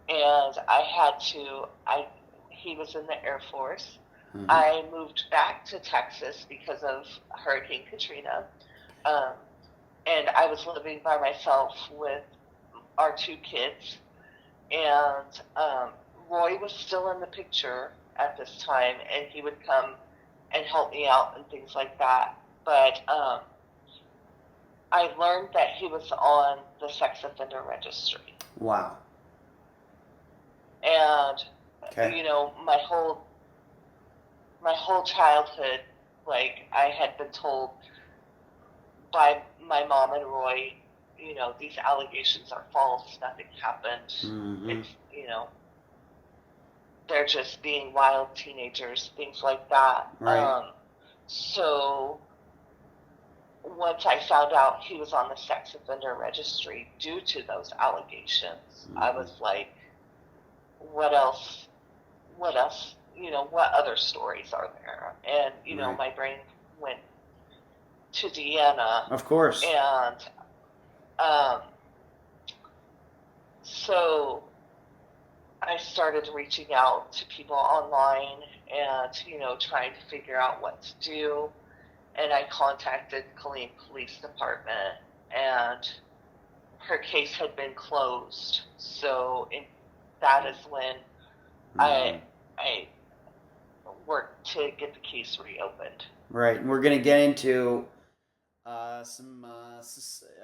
and he was in the Air Force. Mm-hmm. I moved back to Texas because of Hurricane Katrina, and I was living by myself with our 2 kids, and Roy was still in the picture at this time, and he would come and help me out and things like that. But I learned that he was on the sex offender registry. Wow. And Okay. you know, my whole childhood, like, I had been told by my mom and Roy, you know, these allegations are false, nothing happened. Mm-hmm. It's, you know, they're just being wild teenagers, things like that. Right. So once I found out he was on the sex offender registry due to those allegations, I was like, what else, you know, what other stories are there? And, you know, my brain went to Deanna. Of course. And so I started reaching out to people online and, you know, trying to figure out what to do. And I contacted Killeen Police Department, and her case had been closed. So that is when I worked to get the case reopened. Right, and we're going to get into some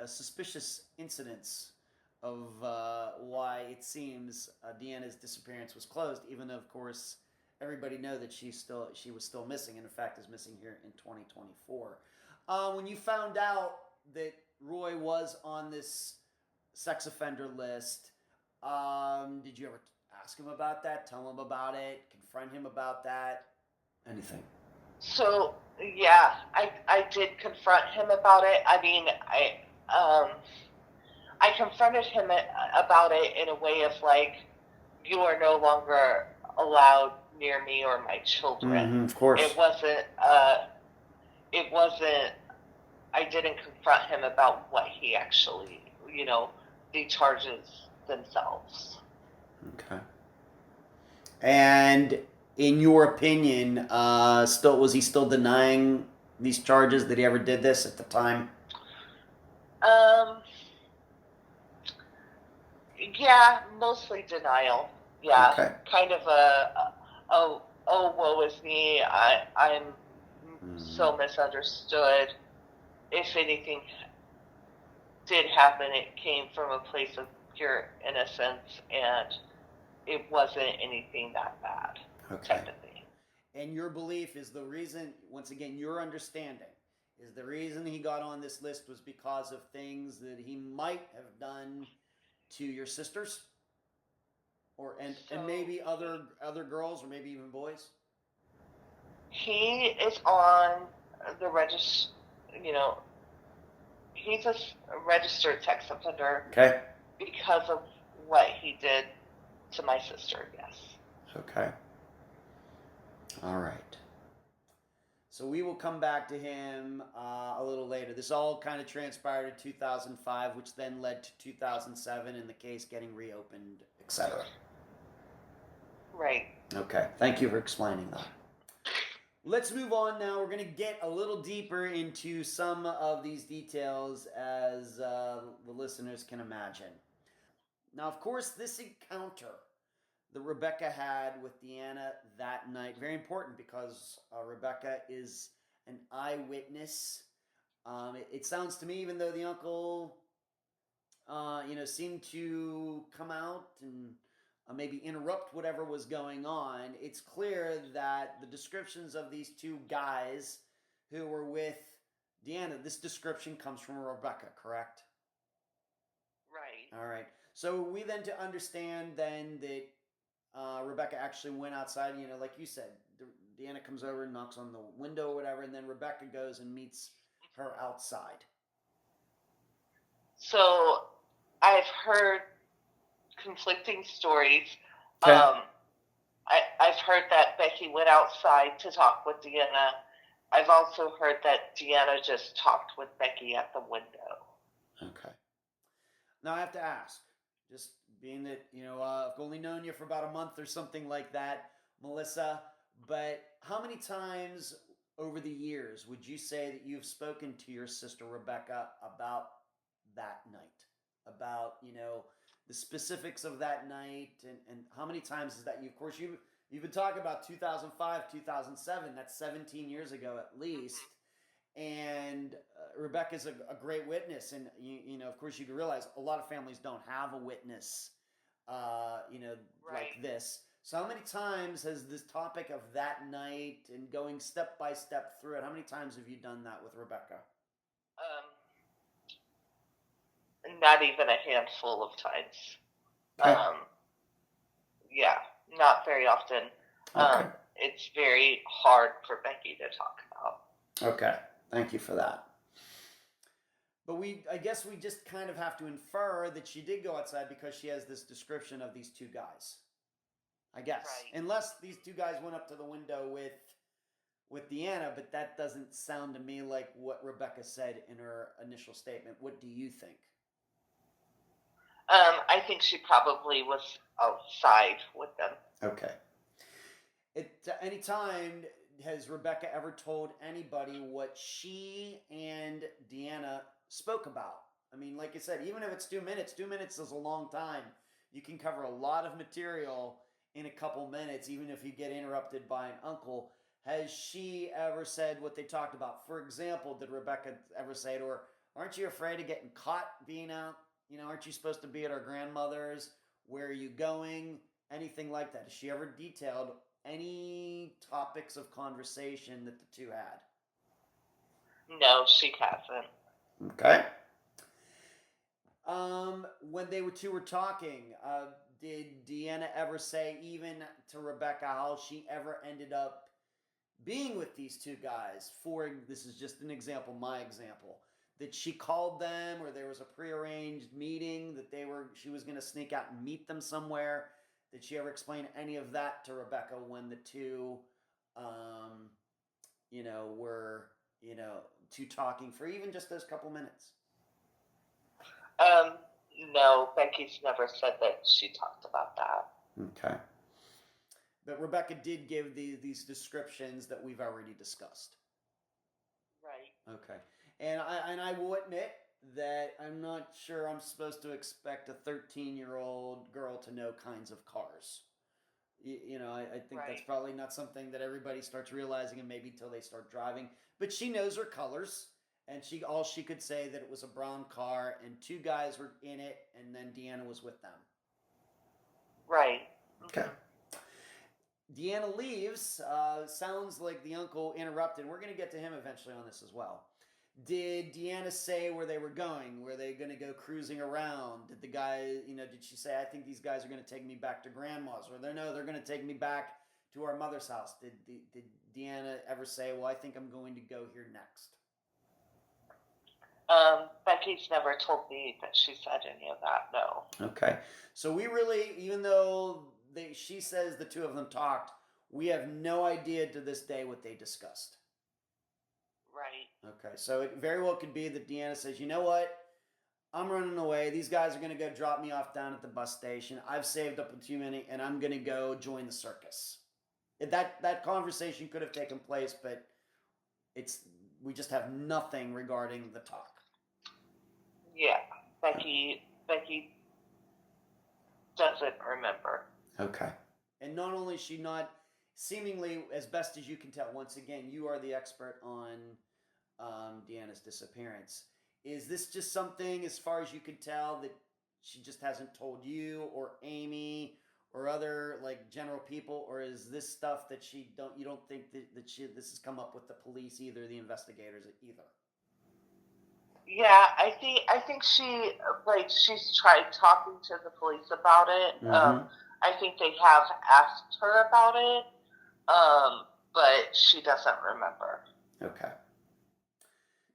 suspicious incidents of why it seems Deanna's disappearance was closed, even though, of course, everybody know that she was still missing, and in fact is missing here in 2024. When you found out that Roy was on this sex offender list, did you ever ask him about that, tell him about it, confront him about that, anything? So yeah, I did confront him about it. I mean, I confronted him about it in a way of like, you are no longer allowed near me or my children. Mm-hmm, of course. It wasn't. I didn't confront him about what he actually, you know, the charges themselves. Okay. And in your opinion, was he still denying these charges? Did he ever did this at the time? Yeah, mostly denial. Yeah, okay. Kind of woe is me. I'm so misunderstood. If anything did happen, it came from a place of pure innocence, and it wasn't anything that bad. Okay. Type of thing. And your belief is the reason, once again, your understanding is the reason he got on this list was because of things that he might have done to your sisters, and maybe other girls, or maybe even boys. He is on the register. You know, he's a registered sex offender. Okay. Because of what he did to my sister. Yes. Okay. All right. So we will come back to him a little later. This all kind of transpired in 2005, which then led to 2007 and the case getting reopened, etc. Right. Okay. Thank you for explaining that. Let's move on now. We're going to get a little deeper into some of these details as the listeners can imagine. Now, of course, this encounter that Rebecca had with Deanna that night, very important because Rebecca is an eyewitness. It sounds to me, even though the uncle, seemed to come out and maybe interrupt whatever was going on, it's clear that the descriptions of these 2 guys who were with Deanna, this description comes from Rebecca, correct? Right. All right. So we then to understand then that Rebecca actually went outside, like you said, Deanna comes over and knocks on the window or whatever, and then Rebecca goes and meets her outside. So I've heard conflicting stories. Okay. I've heard that Becky went outside to talk with Deanna. I've also heard that Deanna just talked with Becky at the window. Okay. Now I have to ask, just being that, I've only known you for about a month or something like that, Melissa, but how many times over the years would you say that you've spoken to your sister Rebecca about that night? About, the specifics of that night, and how many times is that of course you've been talking about 2005, 2007, that's 17 years ago at least. And Rebecca's a great witness, and of course, you can realize a lot of families don't have a witness, like this. So, how many times has this topic of that night and going step by step through it? How many times have you done that with Rebecca? Not even a handful of times. Okay. Yeah, not very often. Okay. It's very hard for Becky to talk about. Okay. Thank you for that. But I guess we just kind of have to infer that she did go outside because she has this description of these two guys. I guess. Right. Unless these two guys went up to the window with Deanna, but that doesn't sound to me like what Rebecca said in her initial statement. What do you think? I think she probably was outside with them. Okay. At any time, has Rebecca ever told anybody what she and Deanna spoke about? I mean, like I said, even if it's 2 minutes is a long time. You can cover a lot of material in a couple minutes, even if you get interrupted by an uncle. Has she ever said what they talked about? For example, did Rebecca ever say to her, aren't you afraid of getting caught being out? Aren't you supposed to be at our grandmother's? Where are you going? Anything like that? Has she ever detailed any topics of conversation that the two had? No, she hasn't. Okay. When they two were talking, did Deanna ever say, even to Rebecca, how she ever ended up being with these two guys? This is just an example, my example, that she called them, or there was a prearranged meeting that she was going to sneak out and meet them somewhere. Did she ever explain any of that to Rebecca when the two, were, two talking for even just those couple minutes? No, Becky's never said that she talked about that. Okay. But Rebecca did give these descriptions that we've already discussed. Right. Okay. And I will admit that I'm not sure I'm supposed to expect a 13-year-old girl to know kinds of cars. I think right. That's probably not something that everybody starts realizing, and maybe till they start driving. But she knows her colors, and all she could say that it was a brown car, and two guys were in it, and then Deanna was with them. Right. Okay. Deanna leaves. Sounds like the uncle interrupted. We're going to get to him eventually on this as well. Did Deanna say where they were going? Were they going to go cruising around? Did the guy, did she say, I think these guys are going to take me back to grandma's? Or they're going to take me back to our mother's house? Did Deanna ever say, well, I think I'm going to go here next? Becky's never told me that she said any of that, no. Okay. So we really, even though she says the two of them talked, we have no idea to this day what they discussed. Right. Okay, so it very well could be that Deanna says, you know what? I'm running away. These guys are going to go drop me off down at the bus station. I've saved up too many, and I'm going to go join the circus. That conversation could have taken place, but we just have nothing regarding the talk. Yeah, Becky doesn't remember. Okay. And not only is she not, seemingly, as best as you can tell, once again, you are the expert on Deanna's disappearance. Is this just something, as far as you can tell, that she just hasn't told you or Amy or other general people, or is this stuff that you don't think that this has come up with the police either, the investigators either? Yeah, I think she's tried talking to the police about it. Mm-hmm. I think they have asked her about it, but she doesn't remember. Okay.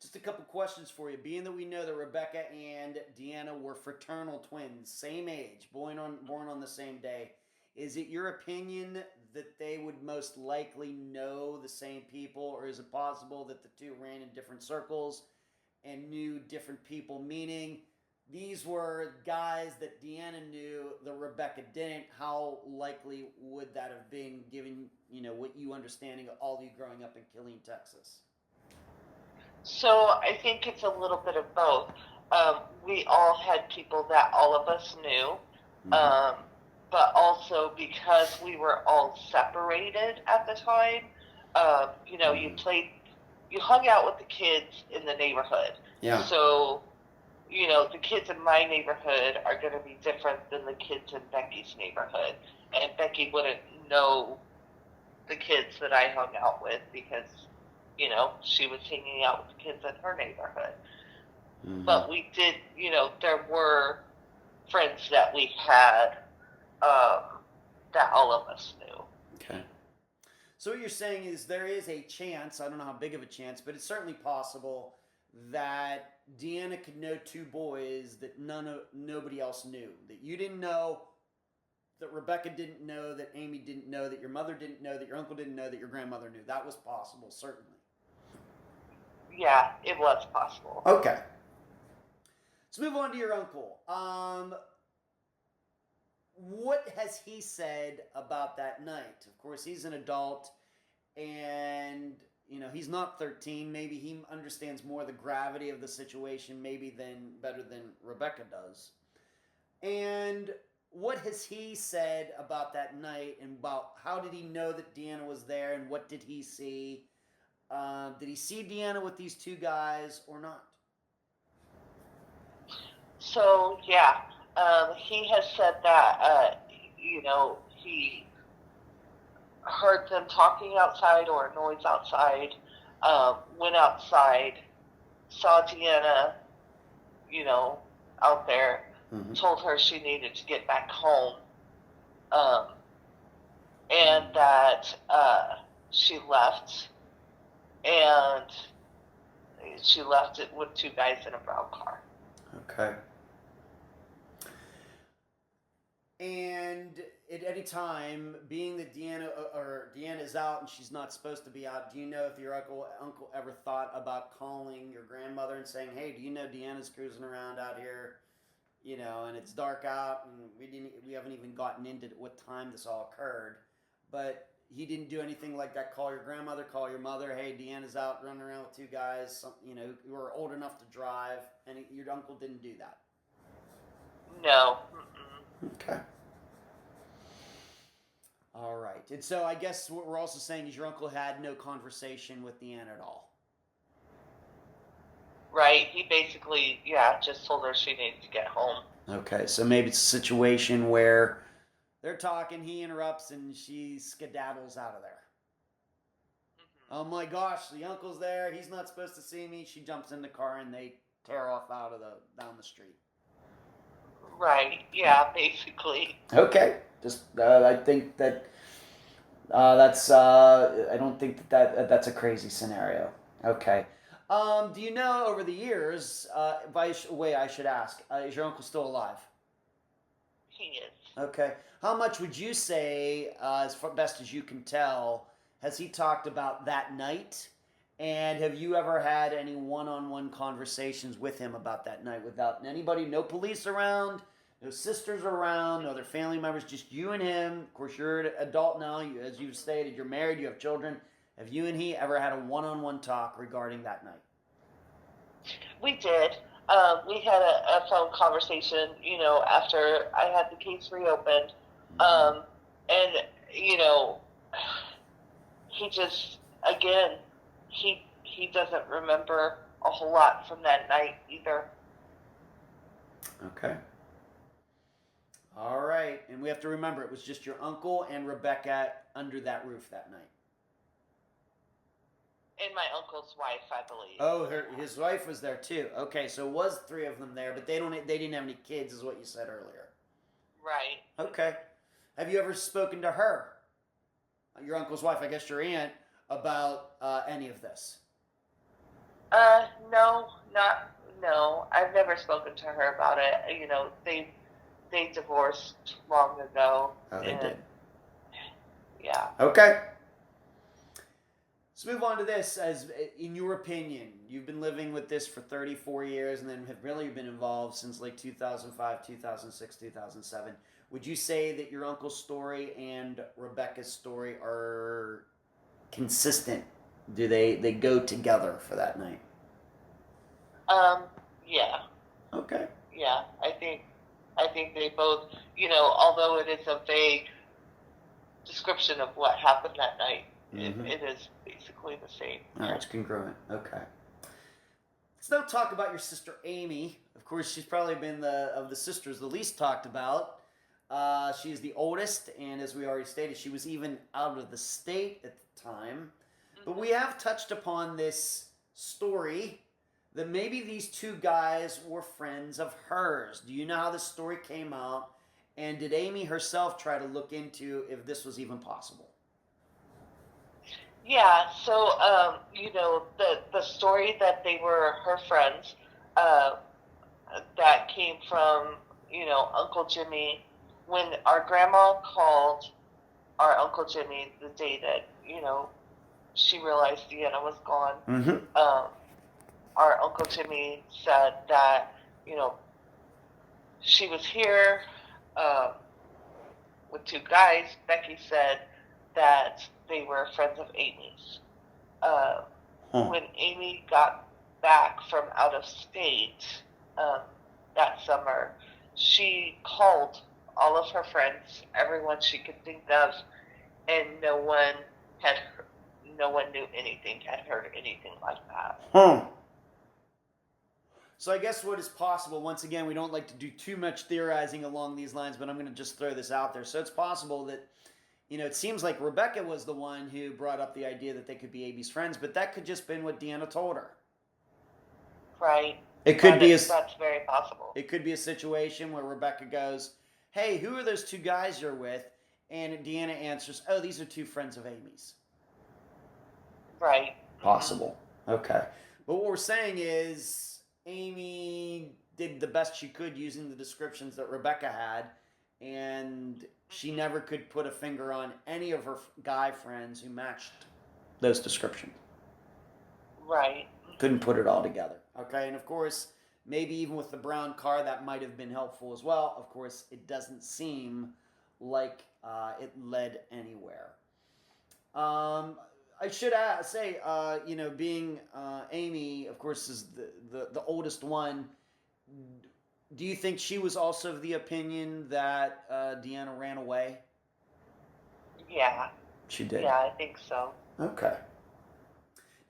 Just a couple questions for you. Being that we know that Rebecca and Deanna were fraternal twins, same age, born on the same day, is it your opinion that they would most likely know the same people, or is it possible that the two ran in different circles and knew different people? Meaning, these were guys that Deanna knew that Rebecca didn't. How likely would that have been, given what you understanding of all of you growing up in Killeen, Texas? So I think it's a little bit of both. We all had people that all of us knew, but also because we were all separated at the time, you hung out with the kids in the neighborhood. Yeah. So, the kids in my neighborhood are going to be different than the kids in Becky's neighborhood. And Becky wouldn't know the kids that I hung out with because, she was hanging out with the kids in her neighborhood. Mm-hmm. But we did, there were friends that we had that all of us knew. Okay. So what you're saying is there is a chance, I don't know how big of a chance, but it's certainly possible that Deanna could know two boys that nobody else knew. That you didn't know, that Rebecca didn't know, that Amy didn't know, that your mother didn't know, that your uncle didn't know, that your grandmother knew. That was possible, certainly. Yeah, it was possible. Okay. Let's move on to your uncle. What has he said about that night? Of course, he's an adult, and he's not 13. Maybe he understands more the gravity of the situation, better than Rebecca does. And what has he said about that night, and about how did he know that Deanna was there, and what did he see? Did he see Deanna with these two guys or not? So, yeah, he has said that, he heard them talking outside or a noise outside, went outside, saw Deanna, out there, mm-hmm. told her she needed to get back home, and that she left, and she left it with two guys in a brown car. Okay. And at any time, being that Deanna is out and she's not supposed to be out, do you know if your uncle ever thought about calling your grandmother and saying, "Hey, do you know Deanna's cruising around out here, and it's dark out, and we haven't even gotten into what time this all occurred," but he didn't do anything like that? Call your grandmother, call your mother, "Hey, Deanna's out running around with two guys, who are old enough to drive," and your uncle didn't do that? No. Okay. All right. And so I guess what we're also saying is your uncle had no conversation with Deanna at all. Right. He basically, just told her she needed to get home. Okay. So maybe it's a situation where they're talking, he interrupts, and she skedaddles out of there. Mm-hmm. Oh my gosh, the uncle's there. He's not supposed to see me. She jumps in the car and they tear off down the street. Right. Yeah, basically. Okay. Just I think that that's I don't think that's a crazy scenario. Okay. Do you know over the years? I should ask. Is your uncle still alive? He is. Okay. How much would you say, as best as you can tell, has he talked about that night? And have you ever had any one-on-one conversations with him about that night without anybody, no police around, no sisters around, no other family members, just you and him? Of course, you're an adult now. As you've stated, you're married, you have children. Have you and he ever had a one-on-one talk regarding that night? We did. We had a phone conversation, after I had the case reopened. And, he just, again, he doesn't remember a whole lot from that night either. Okay. All right. And we have to remember it was just your uncle and Rebecca under that roof that night. And my uncle's wife, I believe. Oh, his wife was there too. Okay, so it was three of them there, but they didn't have any kids, is what you said earlier. Right. Okay. Have you ever spoken to her, your uncle's wife, I guess your aunt, about any of this? No, not no. I've never spoken to her about it. You know, they divorced long ago, Oh, they and did. yeah. Okay. Let's move on to this. As in your opinion, you've been living with this for 34 years, and then have really been involved since like 2005, 2006, 2007. Would you say that your uncle's story and Rebecca's story are consistent? Do they go together for that night? Um, yeah, Okay. yeah. I think they both. You know, although it is a vague description of what happened that night, it is basically the same. All right, it's congruent. Okay. Let's now talk about your sister Amy. Of course, she's probably been of the sisters the least talked about. She's the oldest, and as we already stated, she was even out of the state at the time. But we have touched upon this story that maybe these two guys were friends of hers. Do you know how this story came out? And did Amy herself try to look into if this was even possible? Yeah, so you know, the story that they were her friends, that came from, you know, Uncle Jimmy. When our grandma called our Uncle Jimmy the day that, you know, she realized Deanna was gone, our Uncle Jimmy said that, you know, she was here with two guys. Becky said that they were friends of Amy's. When Amy got back from out of state that summer, she called all of her friends, everyone she could think of, and no one knew anything, had heard anything like that. So I guess what is possible, once again, we don't like to do too much theorizing along these lines, but I'm going to just throw this out there. So it's possible that, you know, it seems like Rebecca was the one who brought up the idea that they could be Amy's friends, but that could just been what Deanna told her. Right. It could be that's very possible. It could be a situation where Rebecca goes, "Hey, who are those two guys you're with?" And Deanna answers, "Oh, these are two friends of Amy's." Right. Possible. Okay. But what we're saying is Amy did the best she could using the descriptions that Rebecca had, and she never could put a finger on any of her guy friends who matched those descriptions. Right. Couldn't put it all together. Okay, and of course, maybe even with the brown car, that might have been helpful as well. Of course, it doesn't seem like it led anywhere. I should say, you know, being Amy, of course, is the oldest one. Do you think she was also of the opinion that Deanna ran away? Yeah. She did. Yeah, I think so. Okay.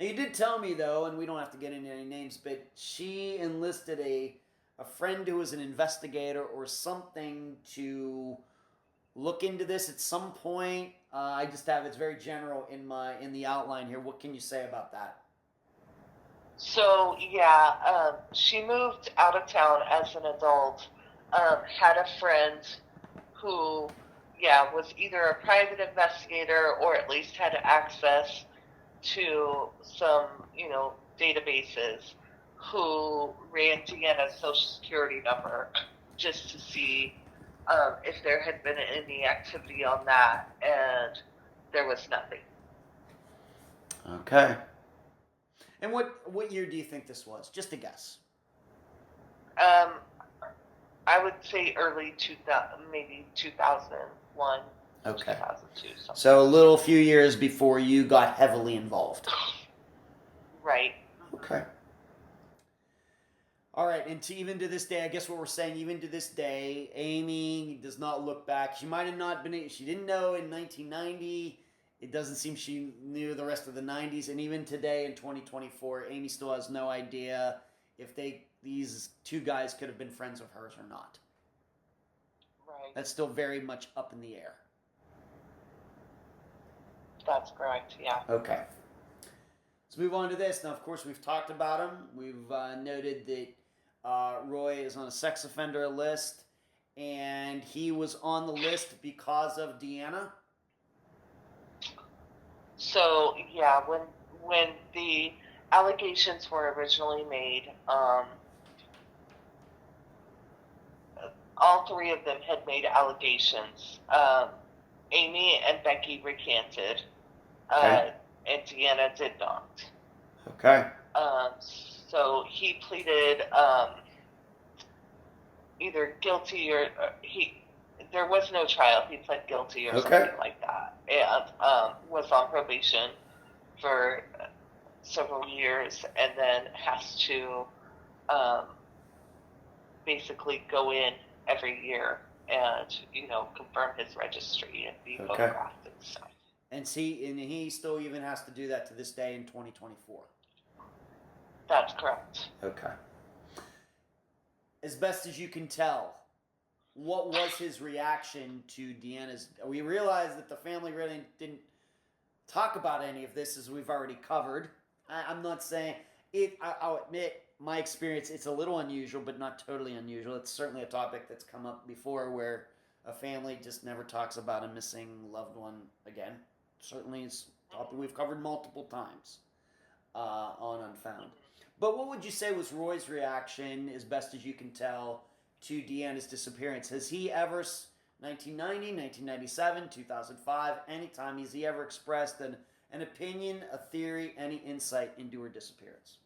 Now, you did tell me, though, and we don't have to get into any names, but she enlisted a friend who was an investigator or something to look into this at some point. I just have it's very general in the outline here. What can you say about that? So yeah, she moved out of town as an adult. Had a friend who, yeah, was either a private investigator or at least had access to some, you know, databases, who ran Deanna's social security number just to see if there had been any activity on that, and there was nothing. Okay. And what year do you think this was? Just a guess. I would say early 2000, maybe 2001. Okay. 2002. So a little few years before you got heavily involved. Right. Okay. All right, and even to this day, I guess what we're saying, even to this day, Amy does not look back. She might have not been, she didn't know in 1990. It doesn't seem she knew the rest of the 90s. And even today in 2024, Amy still has no idea if these two guys could have been friends of hers or not. Right. That's still very much up in the air. That's correct, yeah. Okay. Let's move on to this. Now, of course, we've talked about him. We've noted that Roy is on a sex offender list, and he was on the list because of Deanna. So yeah, when the allegations were originally made. All three of them had made allegations. Amy and Becky recanted, Okay. and Deanna did not. Okay. So he pleaded either guilty or there was no trial. He pled guilty or something like that, and was on probation for several years, and then has to basically go in every year and confirm his registry and be photographed and stuff. And he still even has to do that to this day in 2024. That's correct. Okay. As best as you can tell, what was his reaction to Deanna's? We realize that the family really didn't talk about any of this, as we've already covered. I'm not saying it. I'll admit, my experience, it's a little unusual, but not totally unusual. It's certainly a topic that's come up before, where a family just never talks about a missing loved one again. Certainly, it's a topic we've covered multiple times on Unfound. But what would you say was Roy's reaction, as best as you can tell, to Deanna's disappearance? Has he ever, 1990, 1997, 2005, anytime, has he ever expressed an opinion, a theory, any insight into her disappearance?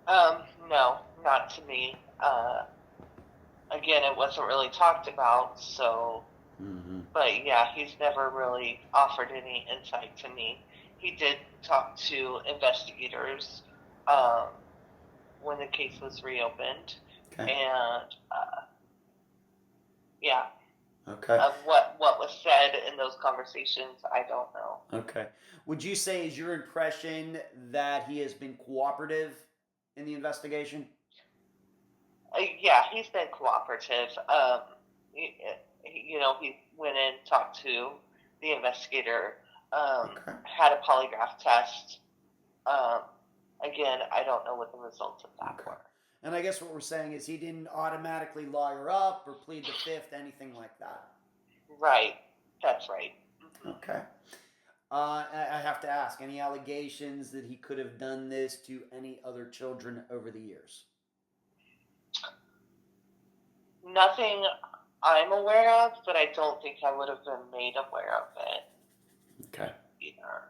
No, not to me. Again, it wasn't really talked about, so... Mm-hmm. But yeah, he's never really offered any insight to me. He did talk to investigators when the case was reopened. Okay. And, yeah. Okay. What was said in those conversations, I don't know. Okay. Would you say, is your impression that he has been cooperative in the investigation? Yeah, he's been cooperative. He went in, talked to the investigator, had a polygraph test. Again, I don't know what the results of that were. And I guess what we're saying is he didn't automatically lawyer up or plead the fifth, anything like that. Right. That's right. Okay. I have to ask, any allegations that he could have done this to any other children over the years? Nothing I'm aware of, but I don't think I would have been made aware of it. Okay. Either.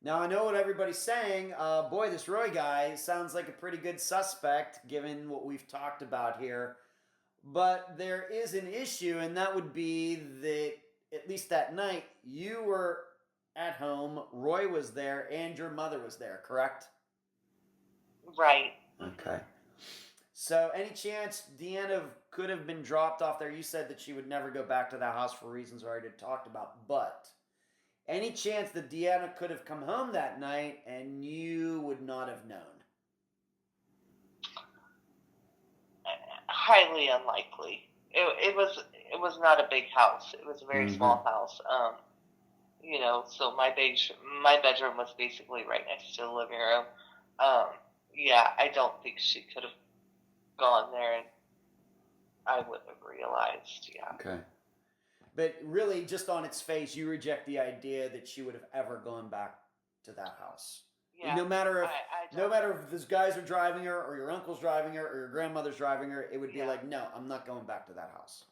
Now, I know what everybody's saying. Boy, this Roy guy sounds like a pretty good suspect, given what we've talked about here. But there is an issue, and that would be that, at least that night, you were at home, Roy was there, and your mother was there, correct? Right. Okay. So, any chance Deanna could have been dropped off there? You said that she would never go back to that house for reasons we already talked about, but any chance that Deanna could have come home that night and you would not have known? Highly unlikely. It was not a big house. It was a very small house. So my bedroom was basically right next to the living room. Yeah, I don't think she could have gone there, and I wouldn't have realized. Yeah. Okay. But really, just on its face, you reject the idea that she would have ever gone back to that house. Yeah. No matter if those guys are driving her, or your uncle's driving her, or your grandmother's driving her, it would be like, no, I'm not going back to that house.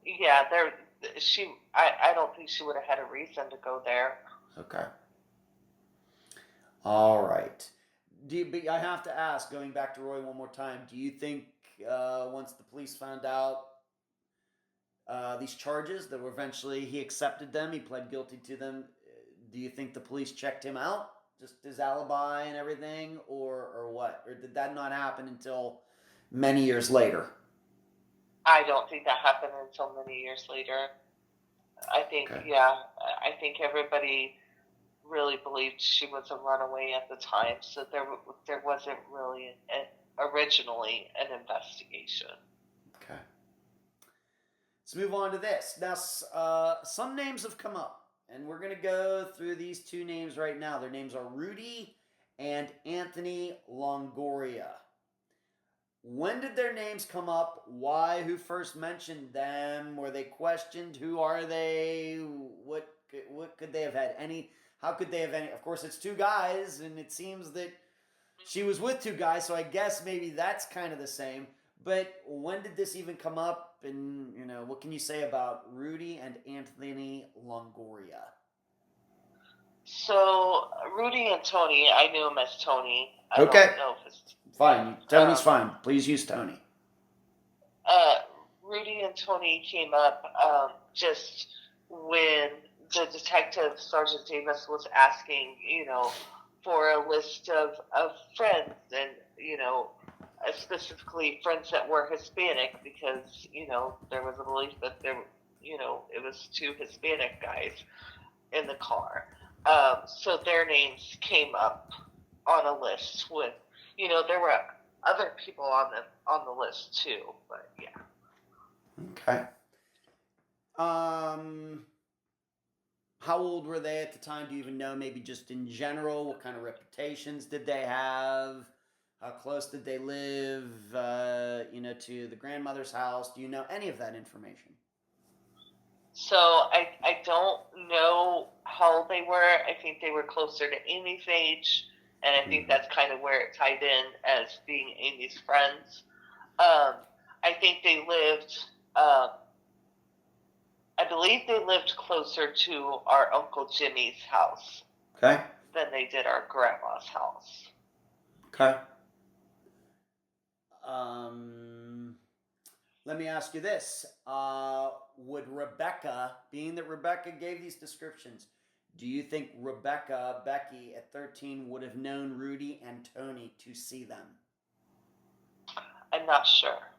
Yeah, I don't think she would have had a reason to go there. Okay. All right. But I have to ask, going back to Roy one more time, do you think once the police found out these charges that were eventually, he accepted them, he pled guilty to them, do you think the police checked him out? Just his alibi and everything, or what? Or did that not happen until many years later? I don't think that happened until many years later. I think, I think everybody really believed she was a runaway at the time, so there wasn't really originally an investigation. Okay. Let's move on to this. Now, some names have come up, and we're going to go through these two names right now. Their names are Rudy and Anthony Longoria. When did their names come up? Why? Who first mentioned them? Were they questioned? Who are they? what could they have had any? How could they have any? Of course, it's two guys, and it seems that she was with two guys, so I guess maybe that's kind of the same. But when did this even come up? And what can you say about Rudy and Anthony Longoria? So Rudy and Tony, I knew him as Tony. I Okay. don't know if it's Fine. Tony's fine. Please use Tony. Rudy and Tony came up just when the detective, Sergeant Davis, was asking, for a list of friends and, specifically friends that were Hispanic because, there was a belief that it was two Hispanic guys in the car. So their names came up on a list with, there were other people on the list too, but yeah. Okay. How old were they at the time? Do you even know? Maybe just in general, what kind of reputations did they have? How close did they live, to the grandmother's house? Do you know any of that information? So I don't know how old they were. I think they were closer to Amy's age, and I think that's kind of where it tied in as being Amy's friends. I think they lived, I believe they lived closer to our Uncle Jimmy's house Okay. than they did our grandma's house. Okay. Let me ask you this. Would Rebecca, being that Rebecca gave these descriptions, do you think Becky, at 13, would have known Rudy and Tony to see them? I'm not sure.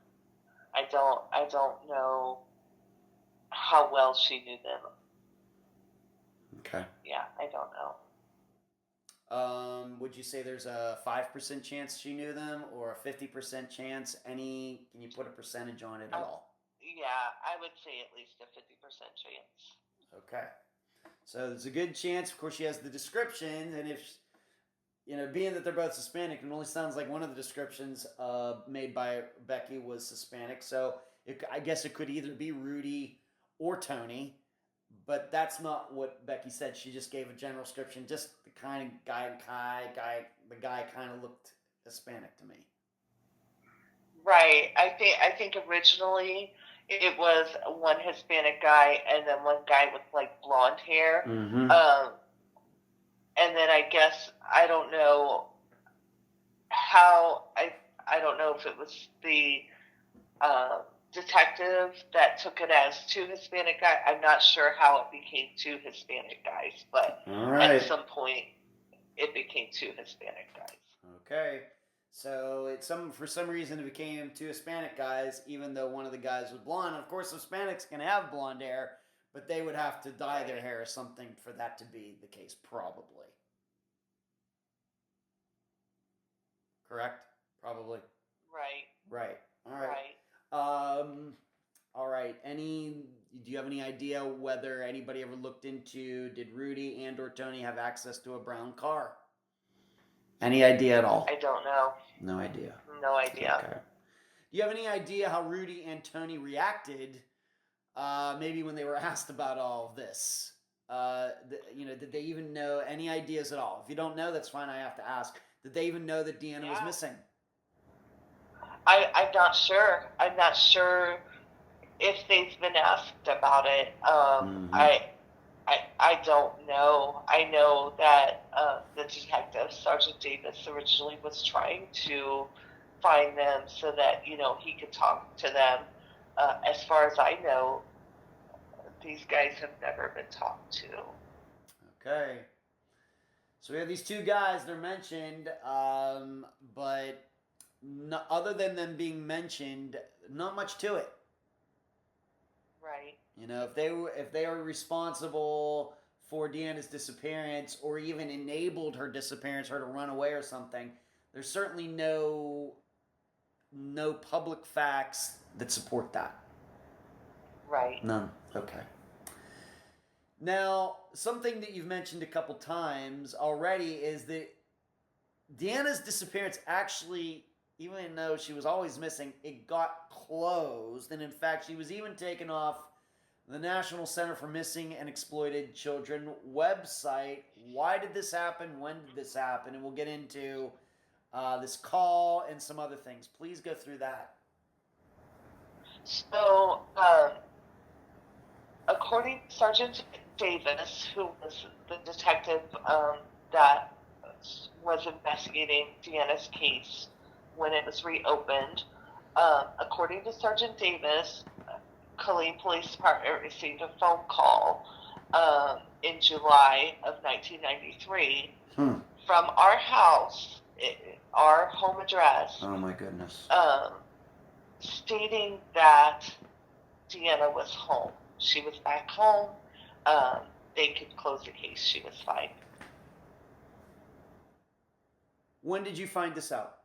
I don't know how well she knew them. Okay. Yeah, I don't know. Would you say there's a 5% chance she knew them or a 50% chance? Can you put a percentage on it at all? Yeah, I would say at least a 50% chance. Okay. So there's a good chance. Of course, she has the descriptions, and if, being that they're both Hispanic, it only sounds like one of the descriptions made by Becky was Hispanic. So I guess it could either be Rudy or Tony. But that's not what Becky said. She just gave a general description. Just the kind of guy kind of looked Hispanic to me. Right. I think originally it was one Hispanic guy and then one guy with like blonde hair. Mm-hmm. And then I guess I don't know how I don't know if it was the detective that took it as two Hispanic guys. I'm not sure how it became two Hispanic guys, but at some point it became two Hispanic guys. Okay. So for some reason it became two Hispanic guys, even though one of the guys was blonde. Of course, Hispanics can have blonde hair, but they would have to dye their hair or something for that to be the case, probably. Correct? Probably. Right. All right. All right. Do you have any idea whether anybody ever looked into, did Rudy and or Tony have access to a brown car? Any idea at all? I don't know. No idea. No idea. Okay. Do you have any idea how Rudy and Tony reacted, maybe when they were asked about all of this? Did they even know, any ideas at all? If you don't know, that's fine. I have to ask. Did they even know that Deanna was missing? I'm not sure. I'm not sure if they've been asked about it. I don't know. I know that the detective, Sergeant Davis, originally was trying to find them so that, he could talk to them. As far as I know, these guys have never been talked to. Okay. So we have these two guys, they're mentioned, but other than them being mentioned, not much to it. Right. If they were responsible for Deanna's disappearance or even enabled her disappearance, her to run away or something, there's certainly no public facts that support that. Right. None. Okay. Now, something that you've mentioned a couple times already is that Deanna's disappearance actually, even though she was always missing, it got closed. And in fact, she was even taken off the National Center for Missing and Exploited Children website. Why did this happen? When did this happen? And we'll get into this call and some other things. Please go through that. So, according to Sergeant Davis, who was the detective that was investigating Deanna's case when it was reopened, according to Sergeant Davis, Killeen Police Department received a phone call in July of 1993 from our house, our home address. Oh my goodness. Stating that Deanna was home. She was back home. They could close the case. She was fine. When did you find this out?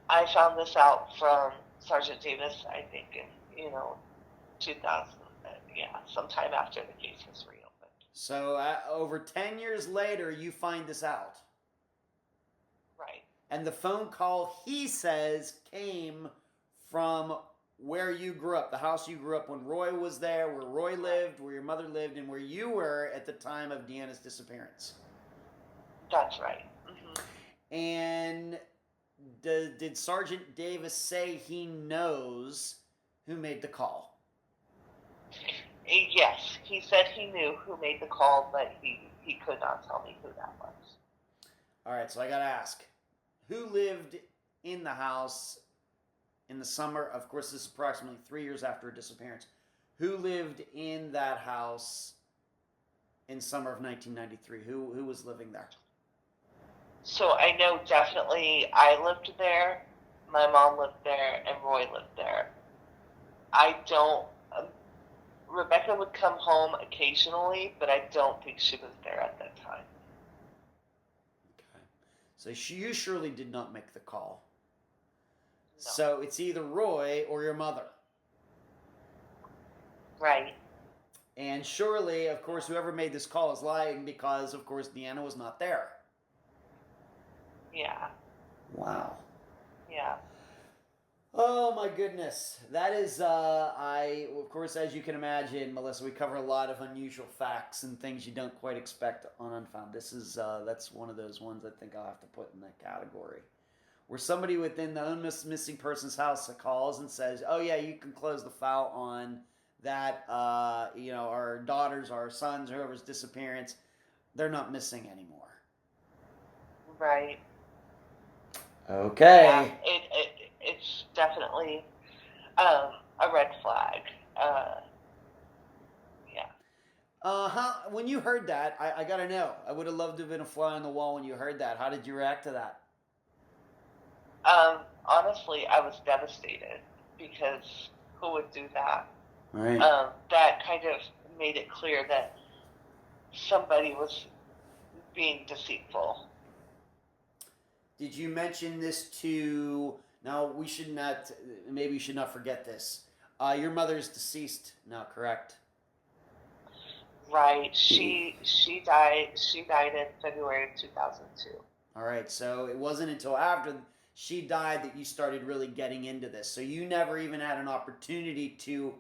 I found this out from Sergeant Davis, I think, in 2000. Sometime after the case was reopened. So over 10 years later, you find this out. Right. And the phone call, he says, came from where you grew up, the house you grew up when Roy was there, where Roy lived, where your mother lived, and where you were at the time of Deanna's disappearance. That's right. Mm-hmm. And did Sergeant Davis say he knows who made the call? Yes, he said he knew who made the call, but he could not tell me who that was. All right, so I got to ask, who lived in the house in the summer? Of course, this is approximately 3 years after her disappearance. Who lived in that house in summer of 1993? Who was living there? So I know definitely I lived there, my mom lived there, and Roy lived there. Rebecca would come home occasionally, but I don't think she was there at that time. Okay. So you surely did not make the call. No. So it's either Roy or your mother. Right. And surely, of course, whoever made this call is lying because, of course, Deanna was not there. Yeah. Wow. Yeah. Oh my goodness. That is, of course, as you can imagine, Melissa, we cover a lot of unusual facts and things you don't quite expect on Unfound. This is, that's one of those ones I think I'll have to put in that category. Where somebody within the missing person's house calls and says, oh yeah, you can close the file on that, our daughters, our sons, whoever's disappearance, they're not missing anymore. Right. Okay. Yeah, it's definitely a red flag. Yeah. When you heard that, I gotta know. I would have loved to have been a fly on the wall when you heard that. How did you react to that? Honestly, I was devastated because who would do that? Right. That kind of made it clear that somebody was being deceitful. Did you mention this to... Now, we should not forget this. Your mother is deceased now, correct? Right. She died in February of 2002. All right. So it wasn't until after she died that you started really getting into this. So you never even had an opportunity to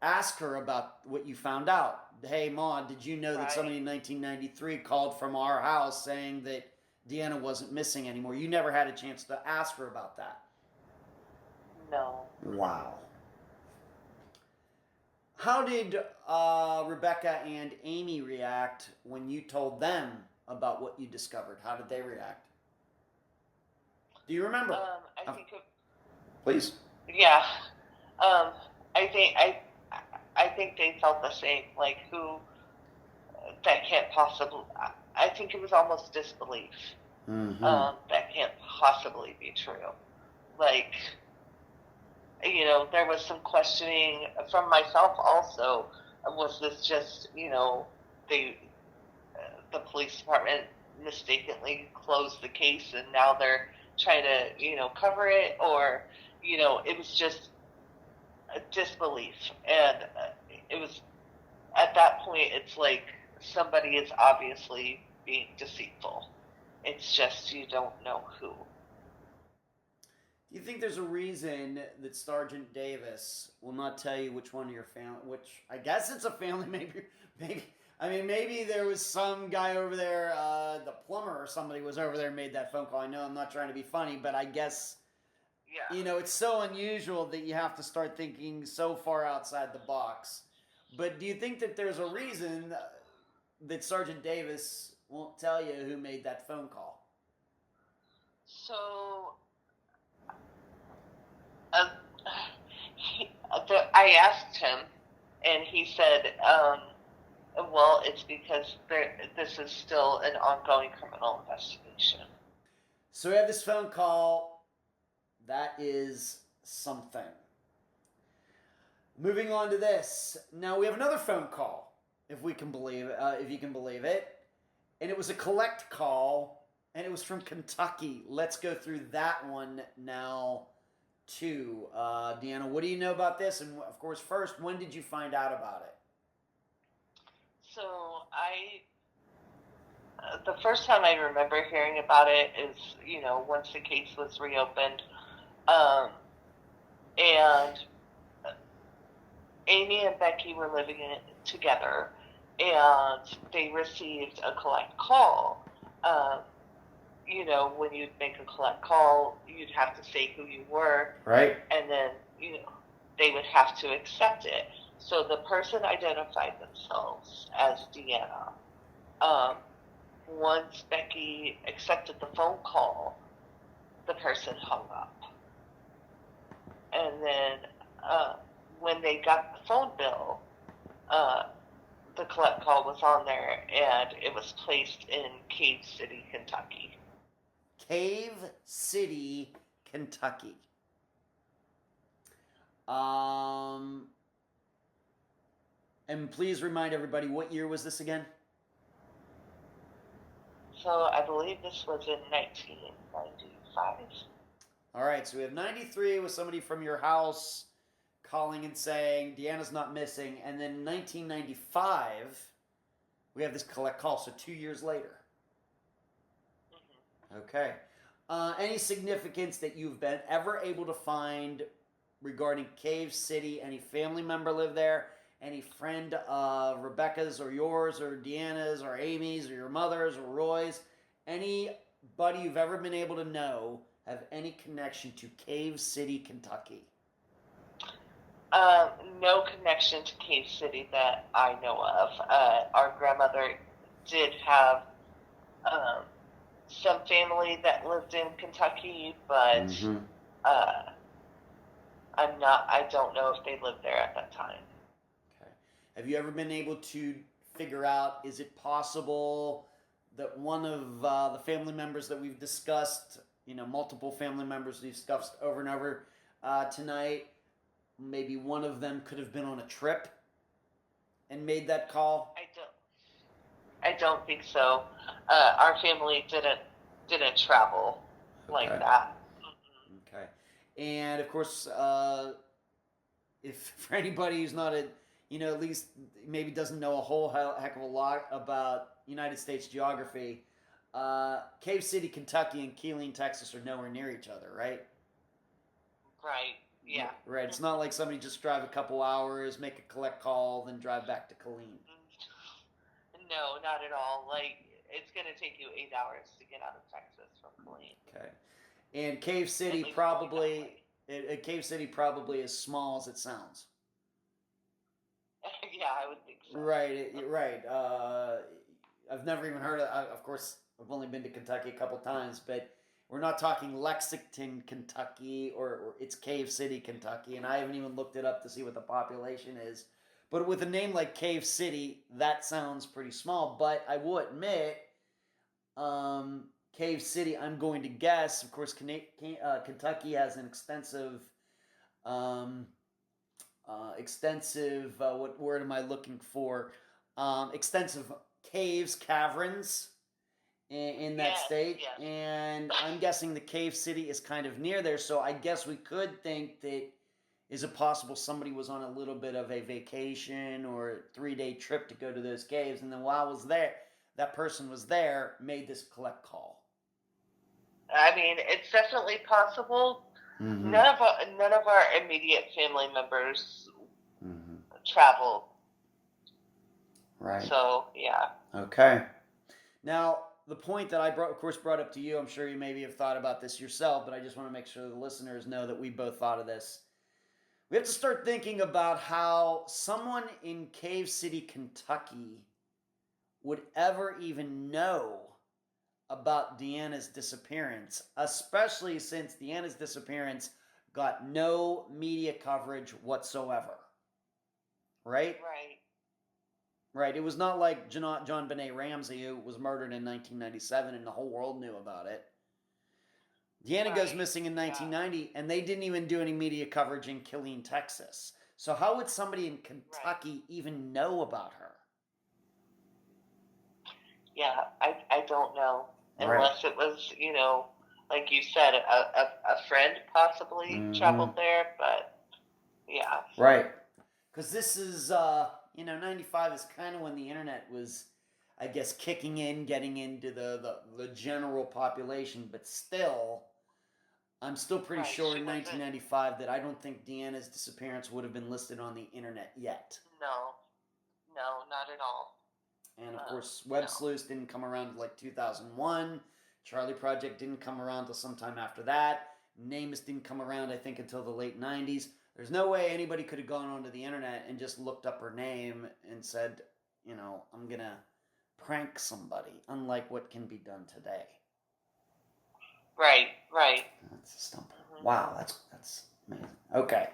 ask her about what you found out. Hey, Ma, did you know that somebody in 1993 called from our house saying that Deanna wasn't missing anymore? You never had a chance to ask her about that. No. Wow. How did Rebecca and Amy react when you told them about what you discovered? How did they react? Do you remember? I think. Please. Yeah. I think they felt the same. Like, that can't possibly. I think it was almost disbelief. Mm-hmm. That can't possibly be true. Like, there was some questioning from myself also. Was this just, the police department mistakenly closed the case and now they're trying to, cover it? Or, it was just a disbelief. And it was, at that point, it's like somebody is obviously being deceitful. It's just you don't know who. Do you think there's a reason that Sergeant Davis will not tell you which one of your family? Which I guess it's a family. Maybe. I mean, maybe there was some guy over there, the plumber or somebody was over there and made that phone call. I know I'm not trying to be funny, but I guess, Yeah. it's so unusual that you have to start thinking so far outside the box. But do you think that there's a reason that Sergeant Davis won't tell you who made that phone call? So, I asked him, and he said, well, it's because this is still an ongoing criminal investigation. So we have this phone call. That is something. Moving on to this. Now we have another phone call, if you can believe it. And it was a collect call, and it was from Kentucky. Let's go through that one now, too. Deanna, what do you know about this? And of course, first, when did you find out about it? So the first time I remember hearing about it is, once the case was reopened, and Amy and Becky were living together, and they received a collect call. When you'd make a collect call, you'd have to say who you were, right? And then, they would have to accept it. So the person identified themselves as Deanna. Once Becky accepted the phone call, the person hung up. And then when they got the phone bill, the collect call was on there, and it was placed in Cave City, Kentucky. Cave City, Kentucky. And please remind everybody, what year was this again? So I believe this was in 1995. All right, so we have 93 with somebody from your house calling and saying Deanna's not missing. And then in 1995, we have this collect call, so 2 years later. Mm-hmm. Okay. Any significance that you've been ever able to find regarding Cave City? Any family member live there? Any friend of Rebecca's or yours or Deanna's or Amy's or your mother's or Roy's? Anybody you've ever been able to know have any connection to Cave City, Kentucky? No connection to Cave City that I know of. Our grandmother did have some family that lived in Kentucky, but Mm-hmm. I don't know if they lived there at that time. Okay. Have you ever been able to figure out, is it possible that one of the family members that we've discussed, multiple family members we've discussed over and over tonight, maybe one of them could have been on a trip and made that call? I don't think so. Our family didn't travel like that. Mm-hmm. Okay. And of course, if for anybody who's not at least maybe doesn't know a whole heck of a lot about United States geography, Cave City, Kentucky, and Killeen, Texas are nowhere near each other, right? Right. Yeah. Right. It's not like somebody just drive a couple hours, make a collect call, then drive back to Killeen. No, not at all. Like, it's going to take you 8 hours to get out of Texas from Killeen. Okay. And Cave City Cave City probably as small as it sounds. Yeah, I would think so. Right. Right. I've never even heard of course, I've only been to Kentucky a couple times, but we're not talking Lexington, Kentucky, or it's Cave City, Kentucky, and I haven't even looked it up to see what the population is. But with a name like Cave City, that sounds pretty small. But I will admit, Cave City, I'm going to guess, of course, Kentucky has an extensive, what word am I looking for? Extensive caves, caverns in that state. Yes. And I'm guessing the Cave City is kind of near there. So I guess we could think that, is it possible somebody was on a little bit of a vacation or 3-day trip to go to those caves, and then while I was there, that person was there, made this collect call? I mean, it's definitely possible. Mm-hmm. None of our immediate family members Mm-hmm. traveled. Right. So, yeah. Okay. Now, the point that I of course brought up to you, I'm sure you maybe have thought about this yourself, but I just want to make sure the listeners know that we both thought of this. We have to start thinking about how someone in Cave City, Kentucky would ever even know about Deanna's disappearance, especially since Deanna's disappearance got no media coverage whatsoever. Right? Right. Right. It was not like John Benet Ramsey, who was murdered in 1997 and the whole world knew about it. Deanna goes missing in 1990, and they didn't even do any media coverage in Killeen, Texas. So how would somebody in Kentucky even know about her? Yeah, I don't know. Unless it was, like you said, a friend possibly traveled there, but yeah. Right. Because this is, 95 is kind of when the internet was, I guess, kicking in, getting into the general population, but still, I'm still pretty sure in 1995 that I don't think Deanna's disappearance would have been listed on the internet yet. No, not at all. And of course, Web Sleuths didn't come around until like 2001. Charley Project didn't come around until sometime after that. NAMUS didn't come around, I think, until the late 90s. There's no way anybody could have gone onto the internet and just looked up her name and said, I'm going to prank somebody, unlike what can be done today. Right. That's a stumper. Mm-hmm. Wow, that's amazing. Okay.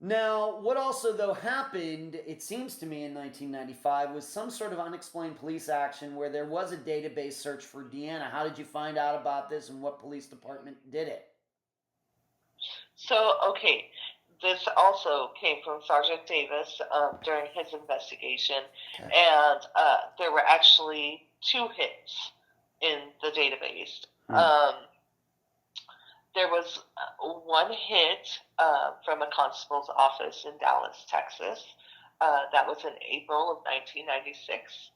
Now, what also, though, happened, it seems to me, in 1995, was some sort of unexplained police action where there was a database search for Deanna. How did you find out about this, and what police department did it? So, okay, this also came from Sergeant Davis during his investigation, and there were actually 2 hits in the database. There was one hit from a constable's office in Dallas, Texas. That was in April of 1996.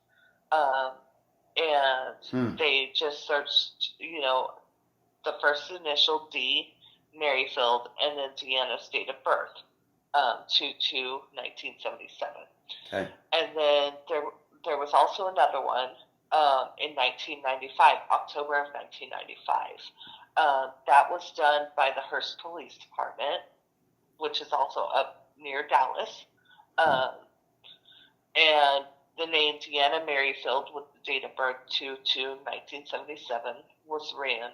And they just searched, the first initial D, Merryfield, and then Deanna's date of birth, 2/2/1977. Okay. And then there was also another one in 1995, October of 1995. That was done by the Hearst Police Department, which is also up near Dallas. And the name Deanna Merryfield with the date of birth 2/2/1977 was ran.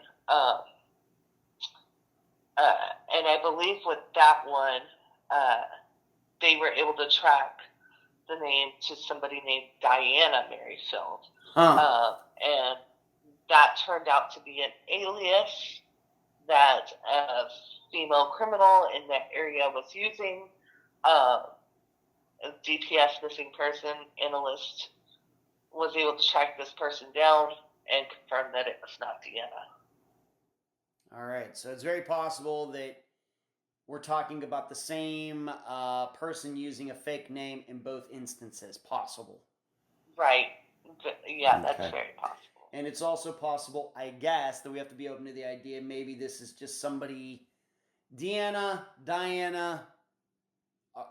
And I believe with that one, they were able to track the name to somebody named Deanna Merryfield. And that turned out to be an alias that a female criminal in that area was using. A DPS missing person analyst was able to track this person down and confirm that it was not Deanna. All right, so it's very possible that we're talking about the same person using a fake name in both instances. Possible. Right. Yeah, that's very possible. And it's also possible, I guess, that we have to be open to the idea maybe this is just somebody, Diana.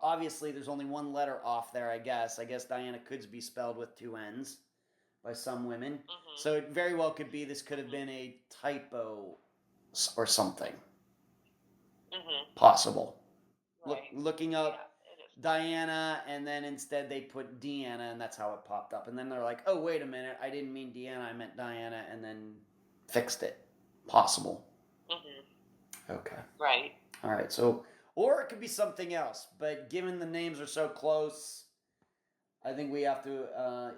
Obviously, there's only one letter off there, I guess. I guess Diana could be spelled with 2 N's by some women. Mm-hmm. So it very well could be this could have been a typo or something. Mm-hmm. Possible. Right. Looking up Diana, and then instead they put Deanna, and that's how it popped up. And then they're like, oh, wait a minute, I didn't mean Deanna, I meant Diana, and then fixed it. Possible. Mm-hmm. Okay. Right. All right, so, or it could be something else, but given the names are so close, I think we have to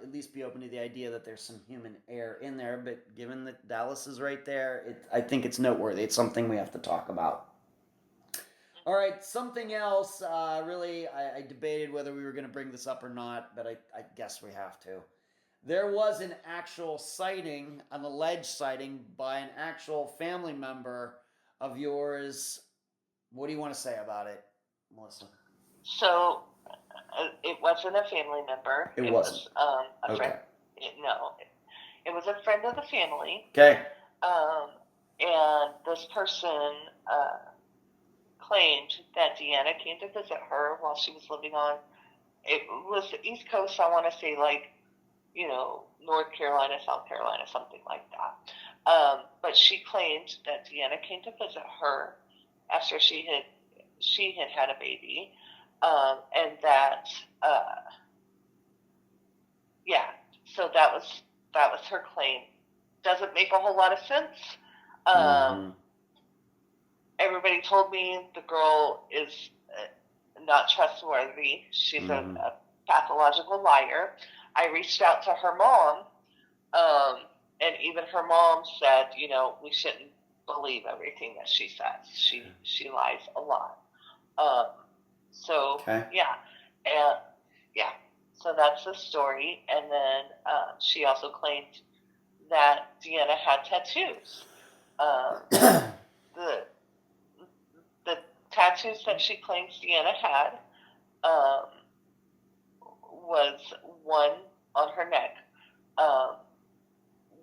at least be open to the idea that there's some human error in there, but given that Dallas is right there, I think it's noteworthy. It's something we have to talk about. All right, something else, really, I debated whether we were going to bring this up or not, but I guess we have to. There was an actual sighting, an alleged sighting, by an actual family member of yours. What do you want to say about it, Melissa? So, it wasn't a family member. It wasn't? A friend. It was a friend of the family. Okay. And this person claimed that Deanna came to visit her while she was living on, it was the East Coast, I want to say like, North Carolina, South Carolina, something like that. But she claimed that Deanna came to visit her after she had a baby, and that, so that was her claim. Doesn't make a whole lot of sense. Everybody told me the girl is not trustworthy. She's a pathological liar. I reached out to her mom, and even her mom said, we shouldn't believe everything that she says. She lies a lot. So that's the story. And then she also claimed that Deanna had tattoos. The tattoos that she claims Deanna had was one on her neck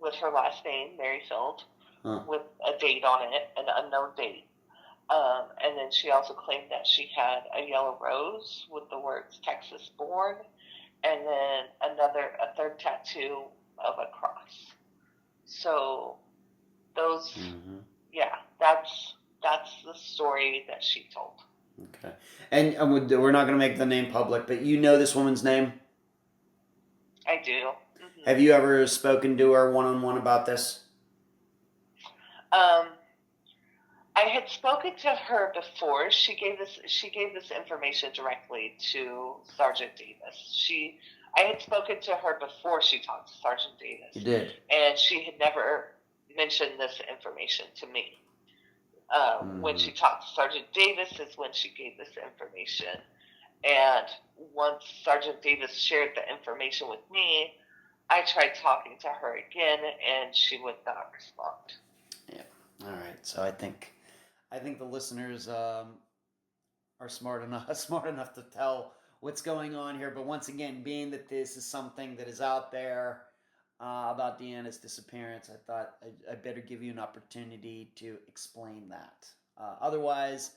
with her last name, Merryfield, with a date on it, an unknown date. And then she also claimed that she had a yellow rose with the words Texas born, and then a third tattoo of a cross. So those, that's the story that she told. Okay. And we're not going to make the name public, but you know this woman's name? I do. Mm-hmm. Have you ever spoken to her one-on-one about this? I had spoken to her before. She gave this information directly to Sergeant Davis. I had spoken to her before she talked to Sergeant Davis. You did. And she had never mentioned this information to me. When she talked to Sergeant Davis is when she gave this information. And once Sergeant Davis shared the information with me, I tried talking to her again, and she would not respond. Yeah. All right. So I think the listeners are smart enough to tell what's going on here. But once again, being that this is something that is out there about Deanna's disappearance, I thought I better give you an opportunity to explain that. Otherwise,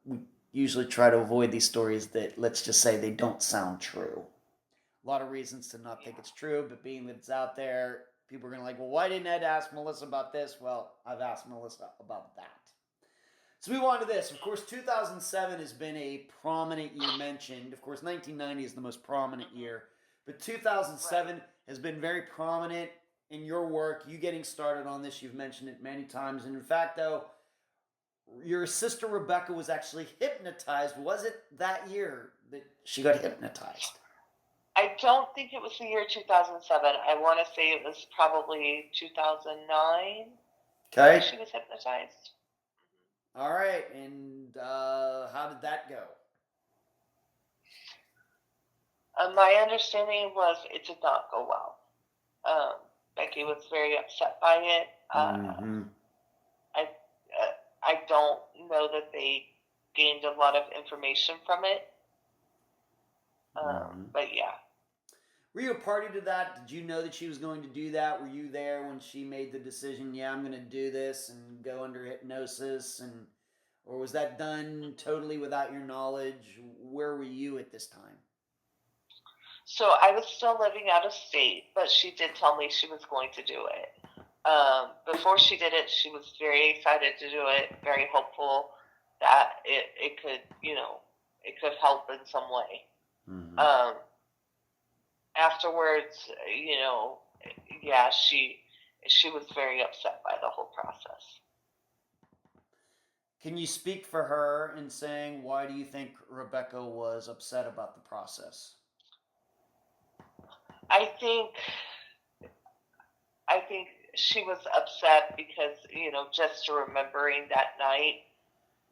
we usually try to avoid these stories that, let's just say, they don't sound true. A lot of reasons to not think it's true, but being that it's out there, people are going to like, well, why didn't Ed ask Melissa about this? Well, I've asked Melissa about that. So move on to this. Of course, 2007 has been a prominent year mentioned. Of course, 1990 is the most prominent year. But 2007 has been very prominent in your work. You getting started on this, you've mentioned it many times. And in fact, though, your sister Rebecca was actually hypnotized. Was it that year that she got hypnotized? I don't think it was the year 2007. I want to say it was probably 2009. Okay. She was hypnotized. All right. And how did that go? My understanding was it did not go well. Becky was very upset by it. I don't know that they gained a lot of information from it. But yeah. Were you a party to that? Did you know that she was going to do that? Were you there when she made the decision, I'm going to do this and go under hypnosis? Or was that done totally without your knowledge? Where were you at this time? So I was still living out of state, but she did tell me she was going to do it. Before she did it, she was very excited to do it, very hopeful that it could, it could help in some way. Afterwards, she was very upset by the whole process. Can you speak for her in saying why do you think Rebecca was upset about the process? I think she was upset because, just remembering that night,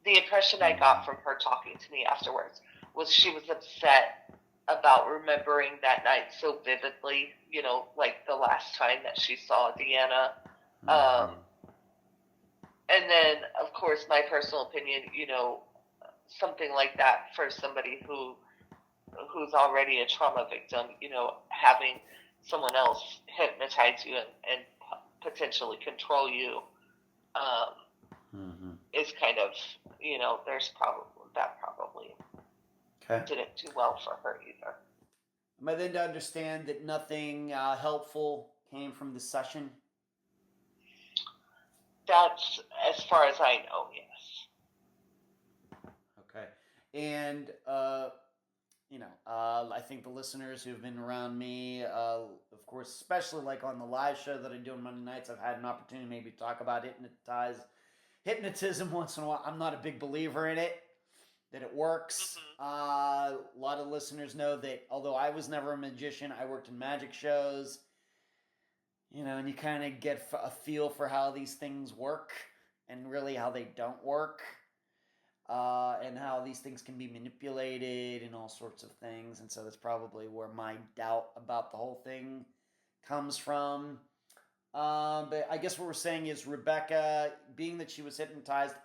the impression I got from her talking to me afterwards was she was upset about remembering that night so vividly, like the last time that she saw Deanna. And then, of course, my personal opinion, something like that for somebody who's already a trauma victim, having someone else hypnotize you and potentially control you is kind of, there's probably Okay. didn't do well for her either. Am I then to understand that nothing helpful came from the session? That's as far as I know, yes. Okay. And, I think the listeners who've been around me, of course, especially like on the live show that I do on Monday nights, I've had an opportunity maybe to talk about hypnotism once in a while. I'm not a big believer in it, that it works. A lot of listeners know that although I was never a magician, I worked in magic shows, and you kind of get a feel for how these things work and really how they don't work. And how these things can be manipulated and all sorts of things. And so that's probably where my doubt about the whole thing comes from. But I guess what we're saying is Rebecca, being that she was hypnotized,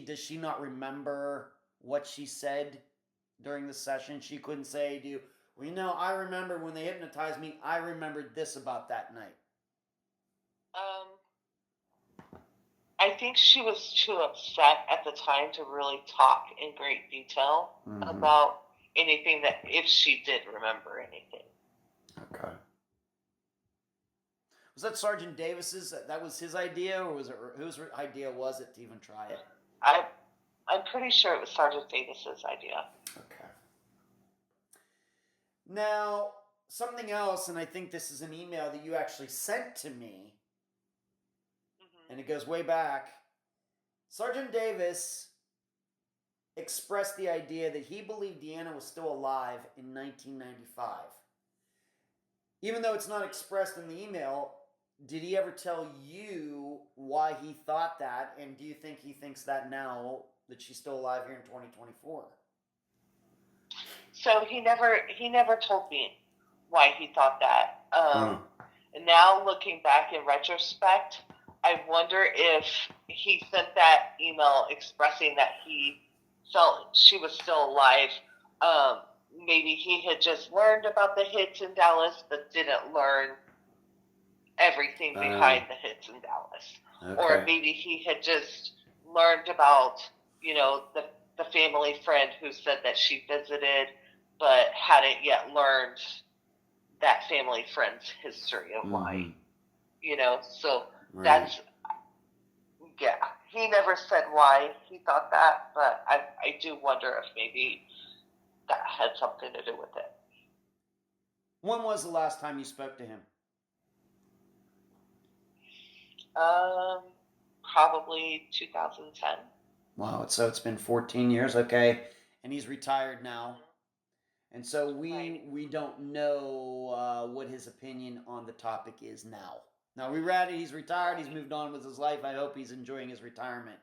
does she not remember what she said during the session? She couldn't say to you, well, I remember when they hypnotized me, I remembered this about that night. I think she was too upset at the time to really talk in great detail about anything if she did remember anything. Okay. Was that Sergeant Davis's? That was his idea, or was it whose idea was it to even try it? I'm pretty sure it was Sergeant Davis's idea. Okay. Now, something else, and I think this is an email that you actually sent to me, and it goes way back. Sergeant Davis expressed the idea that he believed Deanna was still alive in 1995. Even though it's not expressed in the email, did he ever tell you why he thought that, and do you think he thinks that now that she's still alive here in 2024? So he never told me why he thought that. And now looking back in retrospect, I wonder if he sent that email expressing that he felt she was still alive. Maybe he had just learned about the hits in Dallas, but didn't learn everything behind the hits in Dallas. Okay. Or maybe he had just learned about, the family friend who said that she visited, but hadn't yet learned that family friend's history of why. So that's, he never said why he thought that, but I do wonder if maybe that had something to do with it. When was the last time you spoke to him? Probably 2010. Wow, so it's been 14 years, okay. And he's retired now. And so we don't know what his opinion on the topic is now. Now, he's retired, he's moved on with his life. I hope he's enjoying his retirement.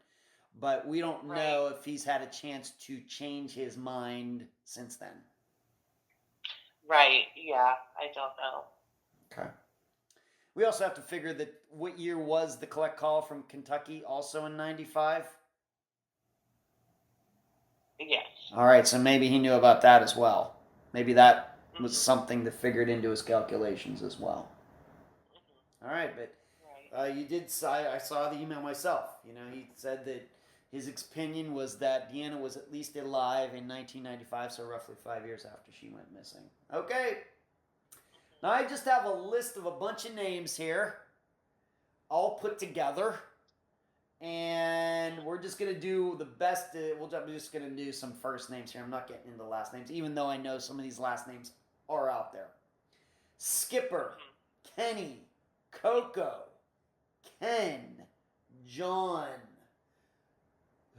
But we don't know if he's had a chance to change his mind since then. Right, yeah, I don't know. Okay. We also have to figure that what year was the collect call from Kentucky, also in 95? Yes. All right, so maybe he knew about that as well. Maybe that was something that figured into his calculations as well. All right, but I saw the email myself. He said that his opinion was that Deanna was at least alive in 1995, so roughly 5 years after she went missing. Okay. Now I just have a list of a bunch of names here, all put together, and we're just going to do the best. I'm just going to do some first names here. I'm not getting into last names, even though I know some of these last names are out there. Skipper, Kenny, Coco, Ken, John.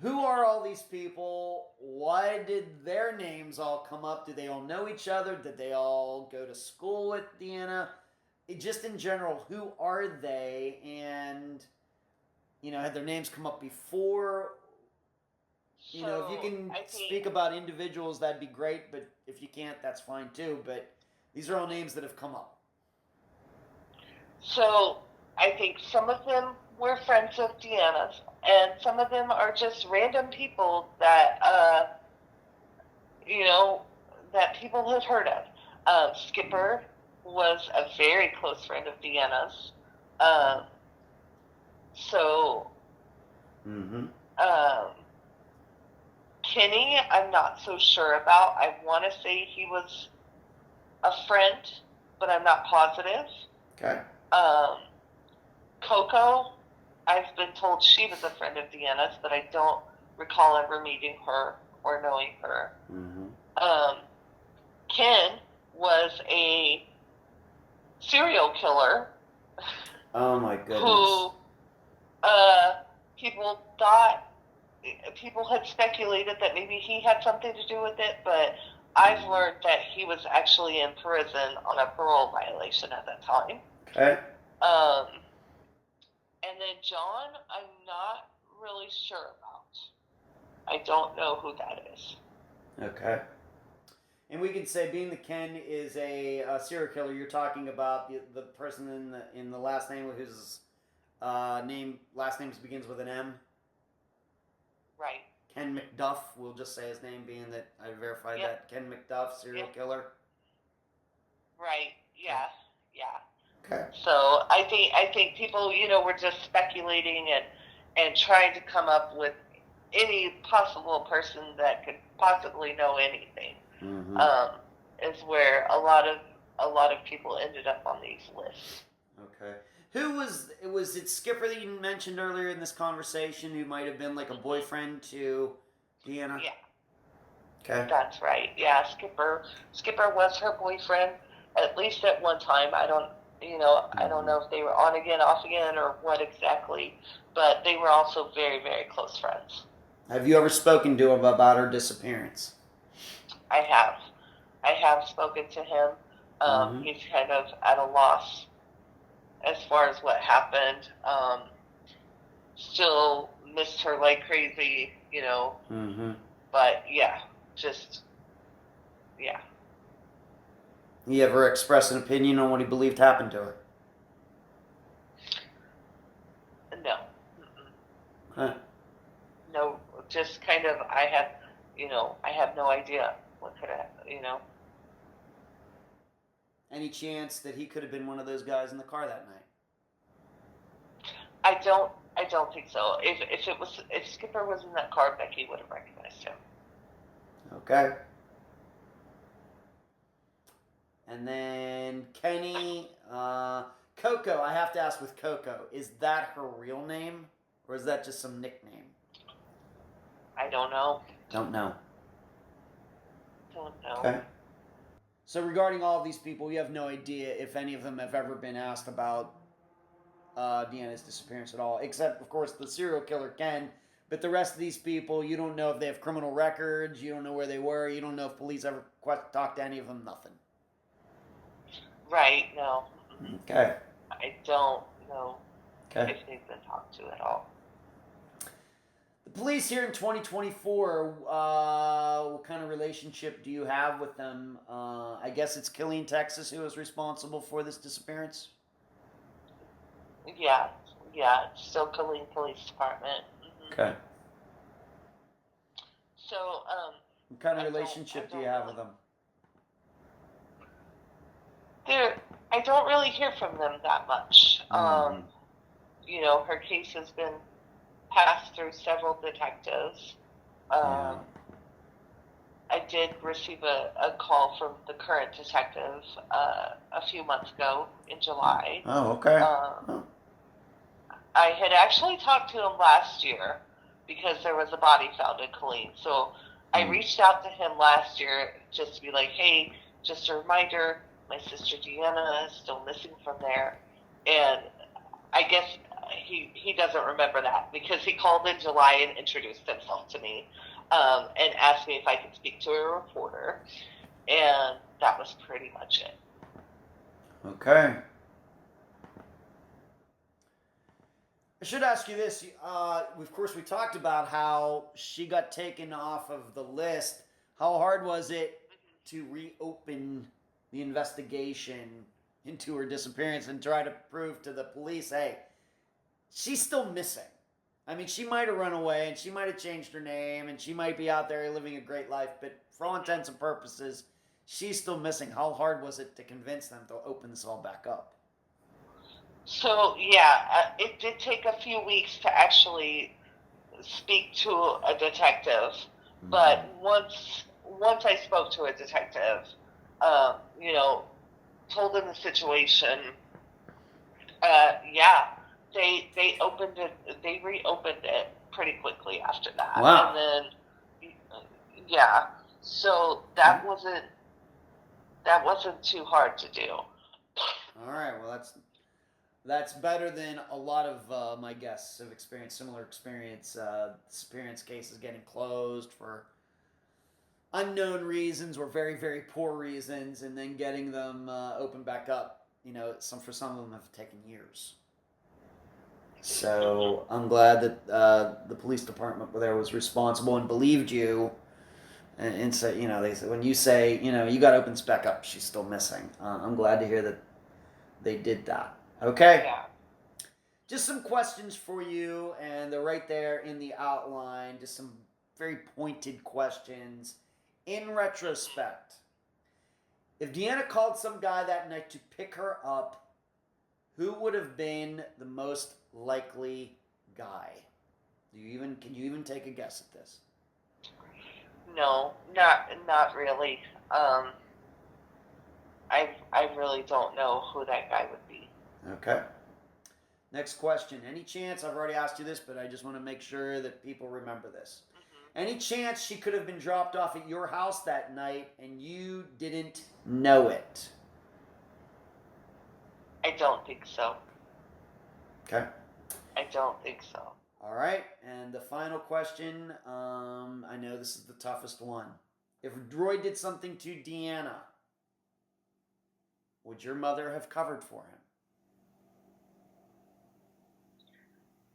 Who are all these people? Why did their names all come up? Do they all know each other? Did they all go to school with Deanna? Just in general, who are they? And, had their names come up before? If you can speak about individuals, that'd be great. But if you can't, that's fine too. But these are all names that have come up. So I think some of them were friends of Deanna's, and some of them are just random people that, that people have heard of. Skipper was a very close friend of Deanna's. So Mm-hmm. Kenny, I'm not so sure about. I want to say he was a friend, but I'm not positive. Okay. Coco, I've been told she was a friend of Deanna's, but I don't recall ever meeting her or knowing her. Mm-hmm. Ken was a serial killer. Oh my goodness. Who people had speculated that maybe he had something to do with it, but I've learned that he was actually in prison on a parole violation at that time. Okay. And then John, I'm not really sure about. I don't know who that is. Okay. And we can say, being that Ken is a serial killer, you're talking about the person in the last name whose last name begins with an M. Right. Ken McDuff. We'll just say his name, being that I verified that. Ken McDuff, serial killer. Right. Yeah. Yeah. Okay. So I think people, were just speculating and trying to come up with any possible person that could possibly know anything. Mm-hmm. Is where a lot of people ended up on these lists. Okay. Who was it Skipper that you mentioned earlier in this conversation, who might have been like a boyfriend to Deanna? Yeah. Okay. That's right. Yeah, Skipper was her boyfriend, at least at one time. I don't know if they were on again, off again, or what exactly, but they were also very, very close friends. Have you ever spoken to him about her disappearance? I have spoken to him. He's kind of at a loss as far as what happened. Still missed her like crazy, Mm-hmm. But yeah. He ever expressed an opinion on what he believed happened to her? No. Huh. No, just kind of, I have no idea what could have, Any chance that he could have been one of those guys in the car that night? I don't think so. If Skipper was in that car, Becky would have recognized him. Okay. And then Kenny, Coco, I have to ask with Coco, is that her real name, or is that just some nickname? I don't know. Don't know. Don't know. Okay. So regarding all of these people, you have no idea if any of them have ever been asked about Deanna's disappearance at all, except, of course, the serial killer, Ken. But the rest of these people, you don't know if they have criminal records, you don't know where they were, you don't know if police ever talked to any of them, nothing. Right, no. Okay. I don't know if they've been talked to at all. The police here in 2024, what kind of relationship do you have with them? I guess it's Killeen, Texas, who is responsible for this disappearance? Yeah, it's still Killeen Police Department. Mm-hmm. Okay. So, what kind of relationship do you have with them? I don't really hear from them that much. Her case has been passed through several detectives. I did receive a call from the current detective a few months ago in July. Oh, okay. I had actually talked to him last year because there was a body found in Killeen. So I reached out to him last year just to be like, hey, just a reminder, my sister Deanna is still missing from there. And I guess he doesn't remember that because he called in July and introduced himself to me and asked me if I could speak to a reporter. And that was pretty much it. Okay. I should ask you this. Of course, we talked about how she got taken off of the list. How hard was it to reopen the investigation into her disappearance and try to prove to the police, hey, she's still missing? I mean, she might have run away and she might have changed her name and she might be out there living a great life, but for all intents and purposes, she's still missing. How hard was it to convince them to open this all back up? So, yeah, it did take a few weeks to actually speak to a detective. But once I spoke to a detective, you know, told him the situation, yeah, they reopened it pretty quickly after that. Wow. And then, yeah, so that wasn't too hard to do. All right, well that's better than a lot of my guests have experienced similar experience. Disappearance cases getting closed for unknown reasons or very, very poor reasons, and then getting them opened back up. You know, for some of them have taken years. So I'm glad that the police department there was responsible and believed you. And so, you know, they said, when you say, you know, you got to open this back up, she's still missing. I'm glad to hear that they did that. Okay? Yeah. Just some questions for you, and they're right there in the outline. Just some very pointed questions. In retrospect, if Deanna called some guy that night to pick her up, who would have been the most likely guy? Can you even take a guess at this? No, not really. I really don't know who that guy would be. Okay. Next question. Any chance, I've already asked you this, but I just want to make sure that people remember this. Any chance she could have been dropped off at your house that night and you didn't know it? I don't think so. Okay. I don't think so. All right. And the final question, I know this is the toughest one. If Roy did something to Deanna, would your mother have covered for him?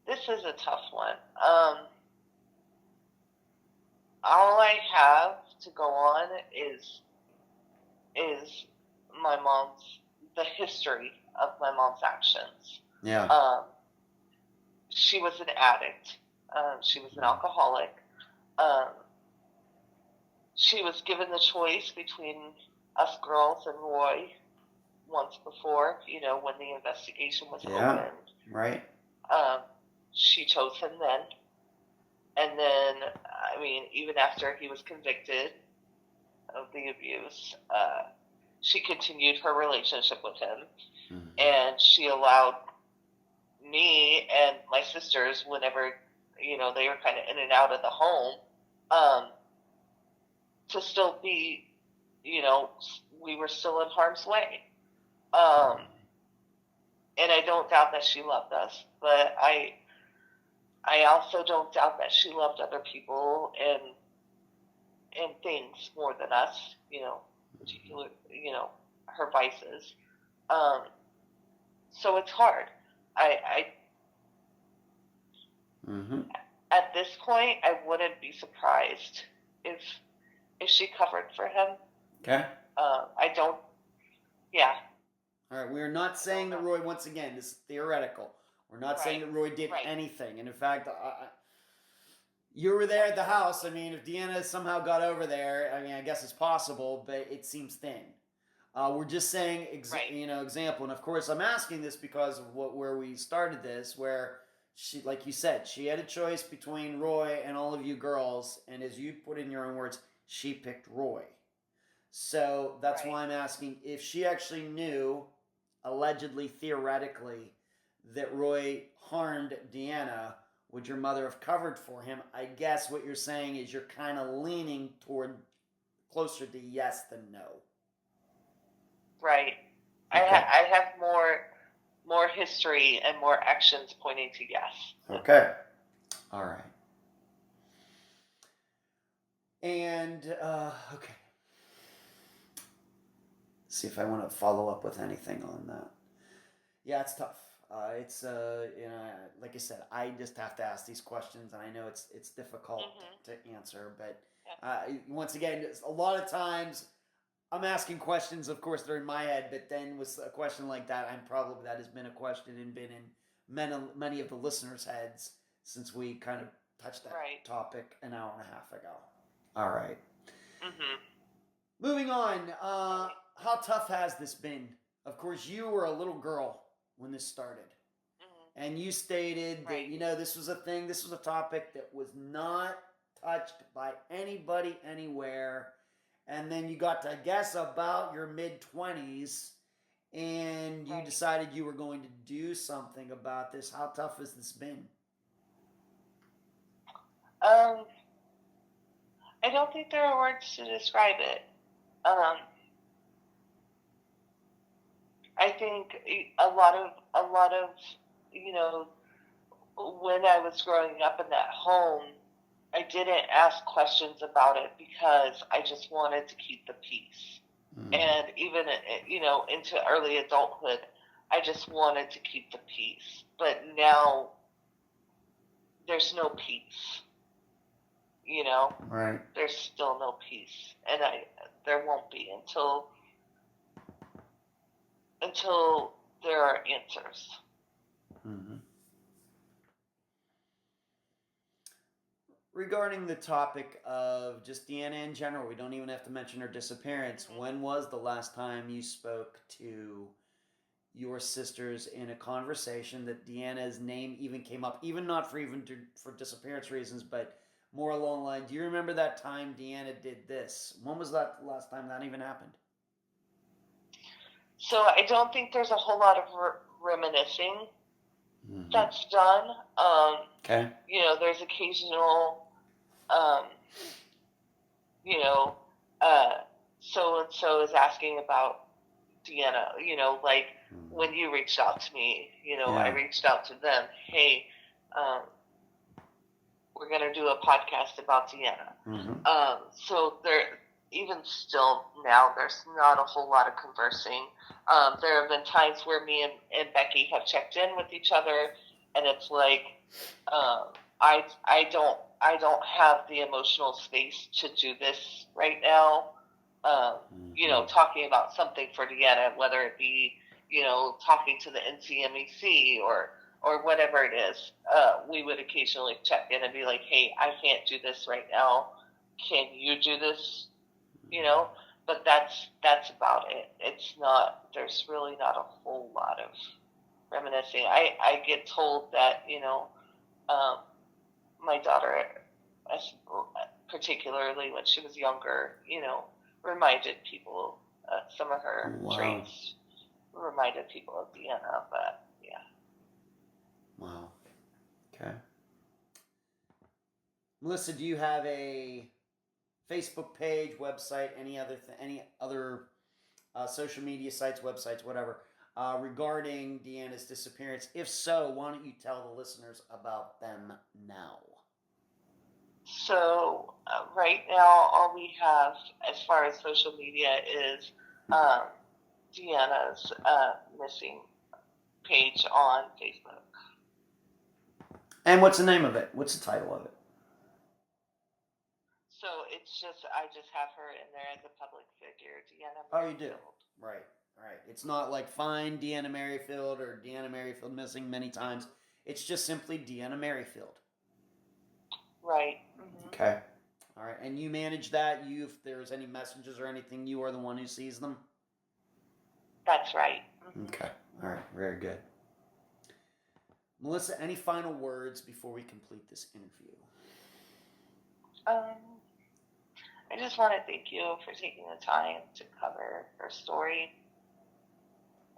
This is a tough one. All I have to go on is the history of my mom's actions. Yeah. She was an addict. She was an alcoholic. She was given the choice between us girls and Roy once before, you know, when the investigation was opened. Right. She chose him then. And then, I mean, even after he was convicted of the abuse, she continued her relationship with him. Mm-hmm. And she allowed me and my sisters, whenever, you know, they were kind of in and out of the home, to still be, you know, we were still in harm's way. And I don't doubt that she loved us, but I also don't doubt that she loved other people and things more than us, you know, particular, you know, her vices. So it's hard. Mm-hmm. At this point, I wouldn't be surprised if she covered for him. Okay. I don't. Yeah. All right. We are not saying that Roy. Once again, this is theoretical. We're not saying that Roy did anything. And in fact, you were there at the house. I mean, if Deanna somehow got over there, I mean, I guess it's possible, but it seems thin. We're just saying, you know, example. And of course, I'm asking this because of where we started this, where she, like you said, she had a choice between Roy and all of you girls. And as you put in your own words, she picked Roy. So that's why I'm asking if she actually knew, allegedly, theoretically, that Roy harmed Deanna, would your mother have covered for him? I guess what you're saying is you're kind of leaning toward closer to yes than no. Right. Okay. I have more history and more actions pointing to yes. Okay. All right. And, okay. See if I want to follow up with anything on that. Yeah, it's tough. It's you know, like I said, I just have to ask these questions, and I know it's difficult to answer. But once again, a lot of times I'm asking questions. Of course, they're in my head, but then with a question like that, that has been a question and been in many of the listeners' heads since we kind of touched that topic an hour and a half ago. All right. Mm-hmm. Moving on. How tough has this been? Of course, you were a little girl when this started. And you stated that, Right. this was a thing, this was a topic that was not touched by anybody anywhere. And then you got to, I guess, about your mid-20s, and you Right. decided you were going to do something about this. How tough has this been? I don't think there are words to describe it. I think a lot of, when I was growing up in that home, I didn't ask questions about it because I just wanted to keep the peace. And even, into early adulthood, I just wanted to keep the peace. But now there's no peace, Right. there's still no peace. And there won't be until there are answers. Mm-hmm. Regarding the topic of just Deanna in general, we don't even have to mention her disappearance. When was the last time you spoke to your sisters in a conversation that Deanna's name even came up, even not for disappearance reasons, but more along the line? Do you remember that time Deanna did this? When was that last time that even happened? So I don't think there's a whole lot of reminiscing that's done. Okay. There's occasional, so-and-so is asking about Deanna, like when you reached out to me, I reached out to them. Hey, we're going to do a podcast about Deanna. So there, even still now, there's not a whole lot of conversing. There have been times where me and Becky have checked in with each other, and it's like, I don't have the emotional space to do this right now. Talking about something for Deanna, whether it be, talking to the NCMEC or whatever it is, we would occasionally check in and be like, hey, I can't do this right now. Can you do this? But that's about it. It's not, there's really not a whole lot of reminiscing. I get told that, my daughter, particularly when she was younger, reminded people, some of her traits reminded people of Deanna, but yeah. Wow. Okay. Melissa, do you have a Facebook page, website, any other social media sites, websites, whatever, regarding Deanna's disappearance? If so, why don't you tell the listeners about them now? So right now, all we have as far as social media is Deanna's missing page on Facebook. And what's the name of it? What's the title of it? So I just have her in there as a public figure, Deanna Merryfield. Oh, you do? Right. It's not like find Deanna Merryfield or Deanna Merryfield missing many times. It's just simply Deanna Merryfield. Right. Mm-hmm. Okay. All right. And you manage that? If there's any messages or anything, you are the one who sees them? That's right. Mm-hmm. Okay. All right. Very good. Melissa, any final words before we complete this interview? I just want to thank you for taking the time to cover her story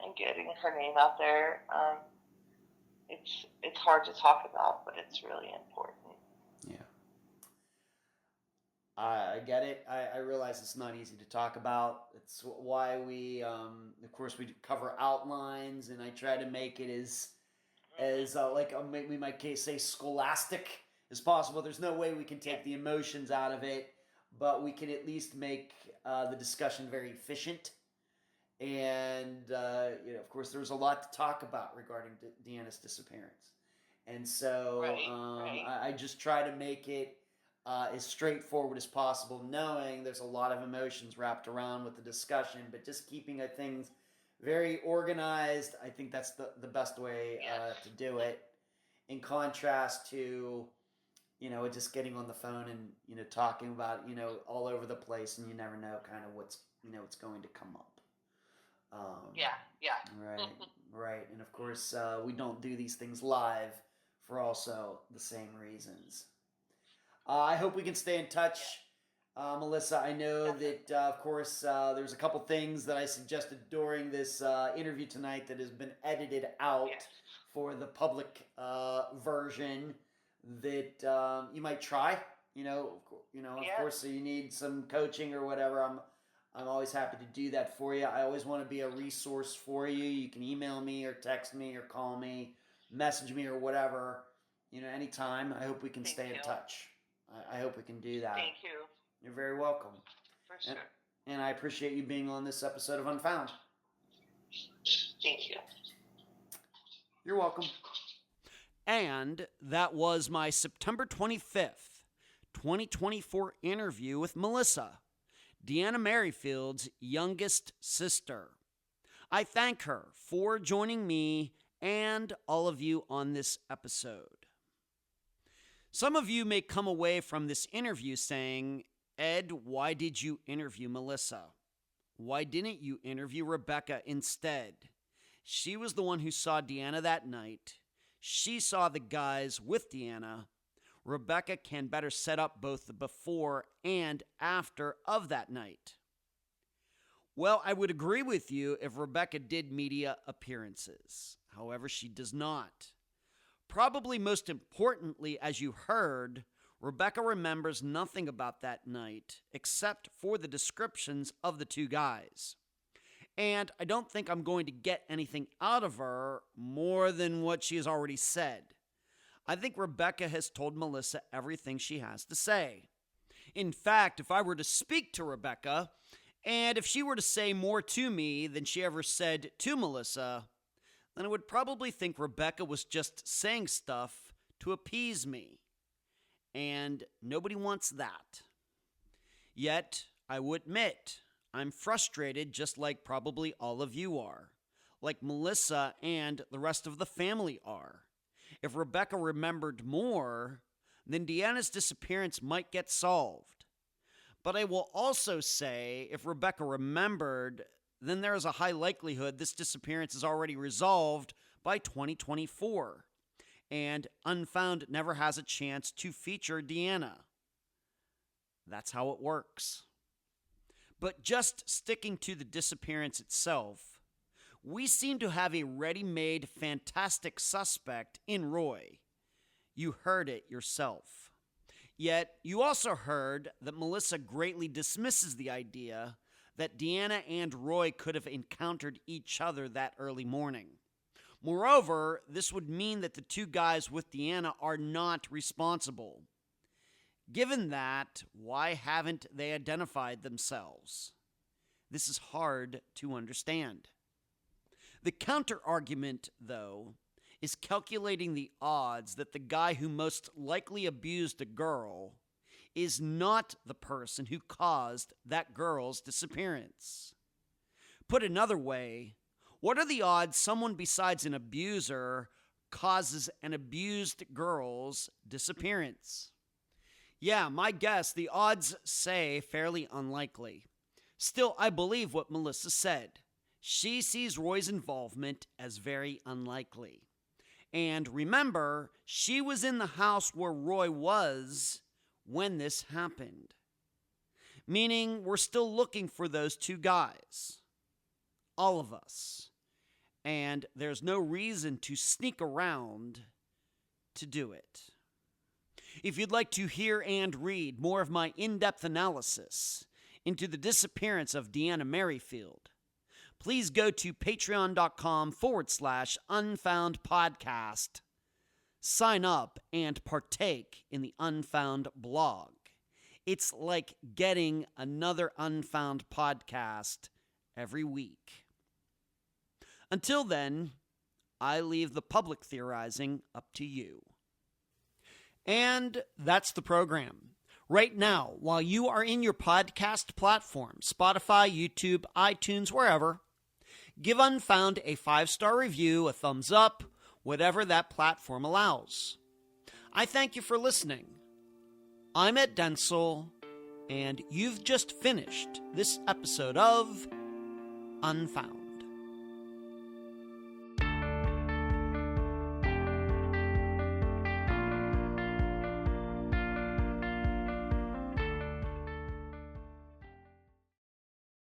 and getting her name out there. It's hard to talk about, but it's really important. Yeah. I get it. I realize it's not easy to talk about. It's why we, of course, we cover outlines, and I try to make it as we might say scholastic as possible. There's no way we can take the emotions out of it, but we can at least make the discussion very efficient. And of course, there's a lot to talk about regarding Deanna's disappearance, and so I just try to make it as straightforward as possible, knowing there's a lot of emotions wrapped around with the discussion, but just keeping things very organized. I think that's the best way to do it. In contrast to, just getting on the phone and, talking about, all over the place, and you never know kind of what's going to come up. Yeah. Right. And of of course, we don't do these things live for also the same reasons. I hope we can stay in touch. Melissa, I know that, of course, there's a couple things that I suggested during this interview tonight that has been edited out for the public version that you might try. Of course, so you need some coaching or whatever. I'm always happy to do that for you. I always want to be a resource for you. You can email me or text me or call me, message me or whatever, anytime. I hope we can stay in touch. I hope we can do that. Thank you. You're very welcome. For sure. And I appreciate you being on this episode of Unfound. Thank you. You're welcome. And that was my September 25th, 2024 interview with Melissa, Deanna Merryfield's youngest sister. I thank her for joining me and all of you on this episode. Some of you may come away from this interview saying, Ed, why did you interview Melissa? Why didn't you interview Rebecca instead? She was the one who saw Deanna that night. She saw the guys with Deanna. Rebecca can better set up both the before and after of that night. Well, I would agree with you if Rebecca did media appearances. However, she does not. Probably most importantly, as you heard, Rebecca remembers nothing about that night except for the descriptions of the two guys. And I don't think I'm going to get anything out of her more than what she has already said. I think Rebecca has told Melissa everything she has to say. In fact, if I were to speak to Rebecca, and if she were to say more to me than she ever said to Melissa, then I would probably think Rebecca was just saying stuff to appease me. And nobody wants that. Yet, I will admit, I'm frustrated just like probably all of you are, like Melissa and the rest of the family are. If Rebecca remembered more, then Deanna's disappearance might get solved. But I will also say, if Rebecca remembered, then there is a high likelihood this disappearance is already resolved by 2024, and Unfound never has a chance to feature Deanna. That's how it works. But just sticking to the disappearance itself, we seem to have a ready-made fantastic suspect in Roy. You heard it yourself. Yet, you also heard that Melissa greatly dismisses the idea that Deanna and Roy could have encountered each other that early morning. Moreover, this would mean that the two guys with Deanna are not responsible. Given that, why haven't they identified themselves? This is hard to understand. The counter-argument, though, is calculating the odds that the guy who most likely abused a girl is not the person who caused that girl's disappearance. Put another way, what are the odds someone besides an abuser causes an abused girl's disappearance? Yeah, my guess, the odds say fairly unlikely. Still, I believe what Melissa said. She sees Roy's involvement as very unlikely. And remember, she was in the house where Roy was when this happened. Meaning, we're still looking for those two guys. All of us. And there's no reason to sneak around to do it. If you'd like to hear and read more of my in-depth analysis into the disappearance of Deanna Merryfield, please go to patreon.com/Unfound Podcast. Sign up and partake in the Unfound blog. It's like getting another Unfound podcast every week. Until then, I leave the public theorizing up to you. And that's the program. Right now, while you are in your podcast platform, Spotify, YouTube, iTunes, wherever, give Unfound a 5-star review, a thumbs up, whatever that platform allows. I thank you for listening. I'm Ed Densel, and you've just finished this episode of Unfound.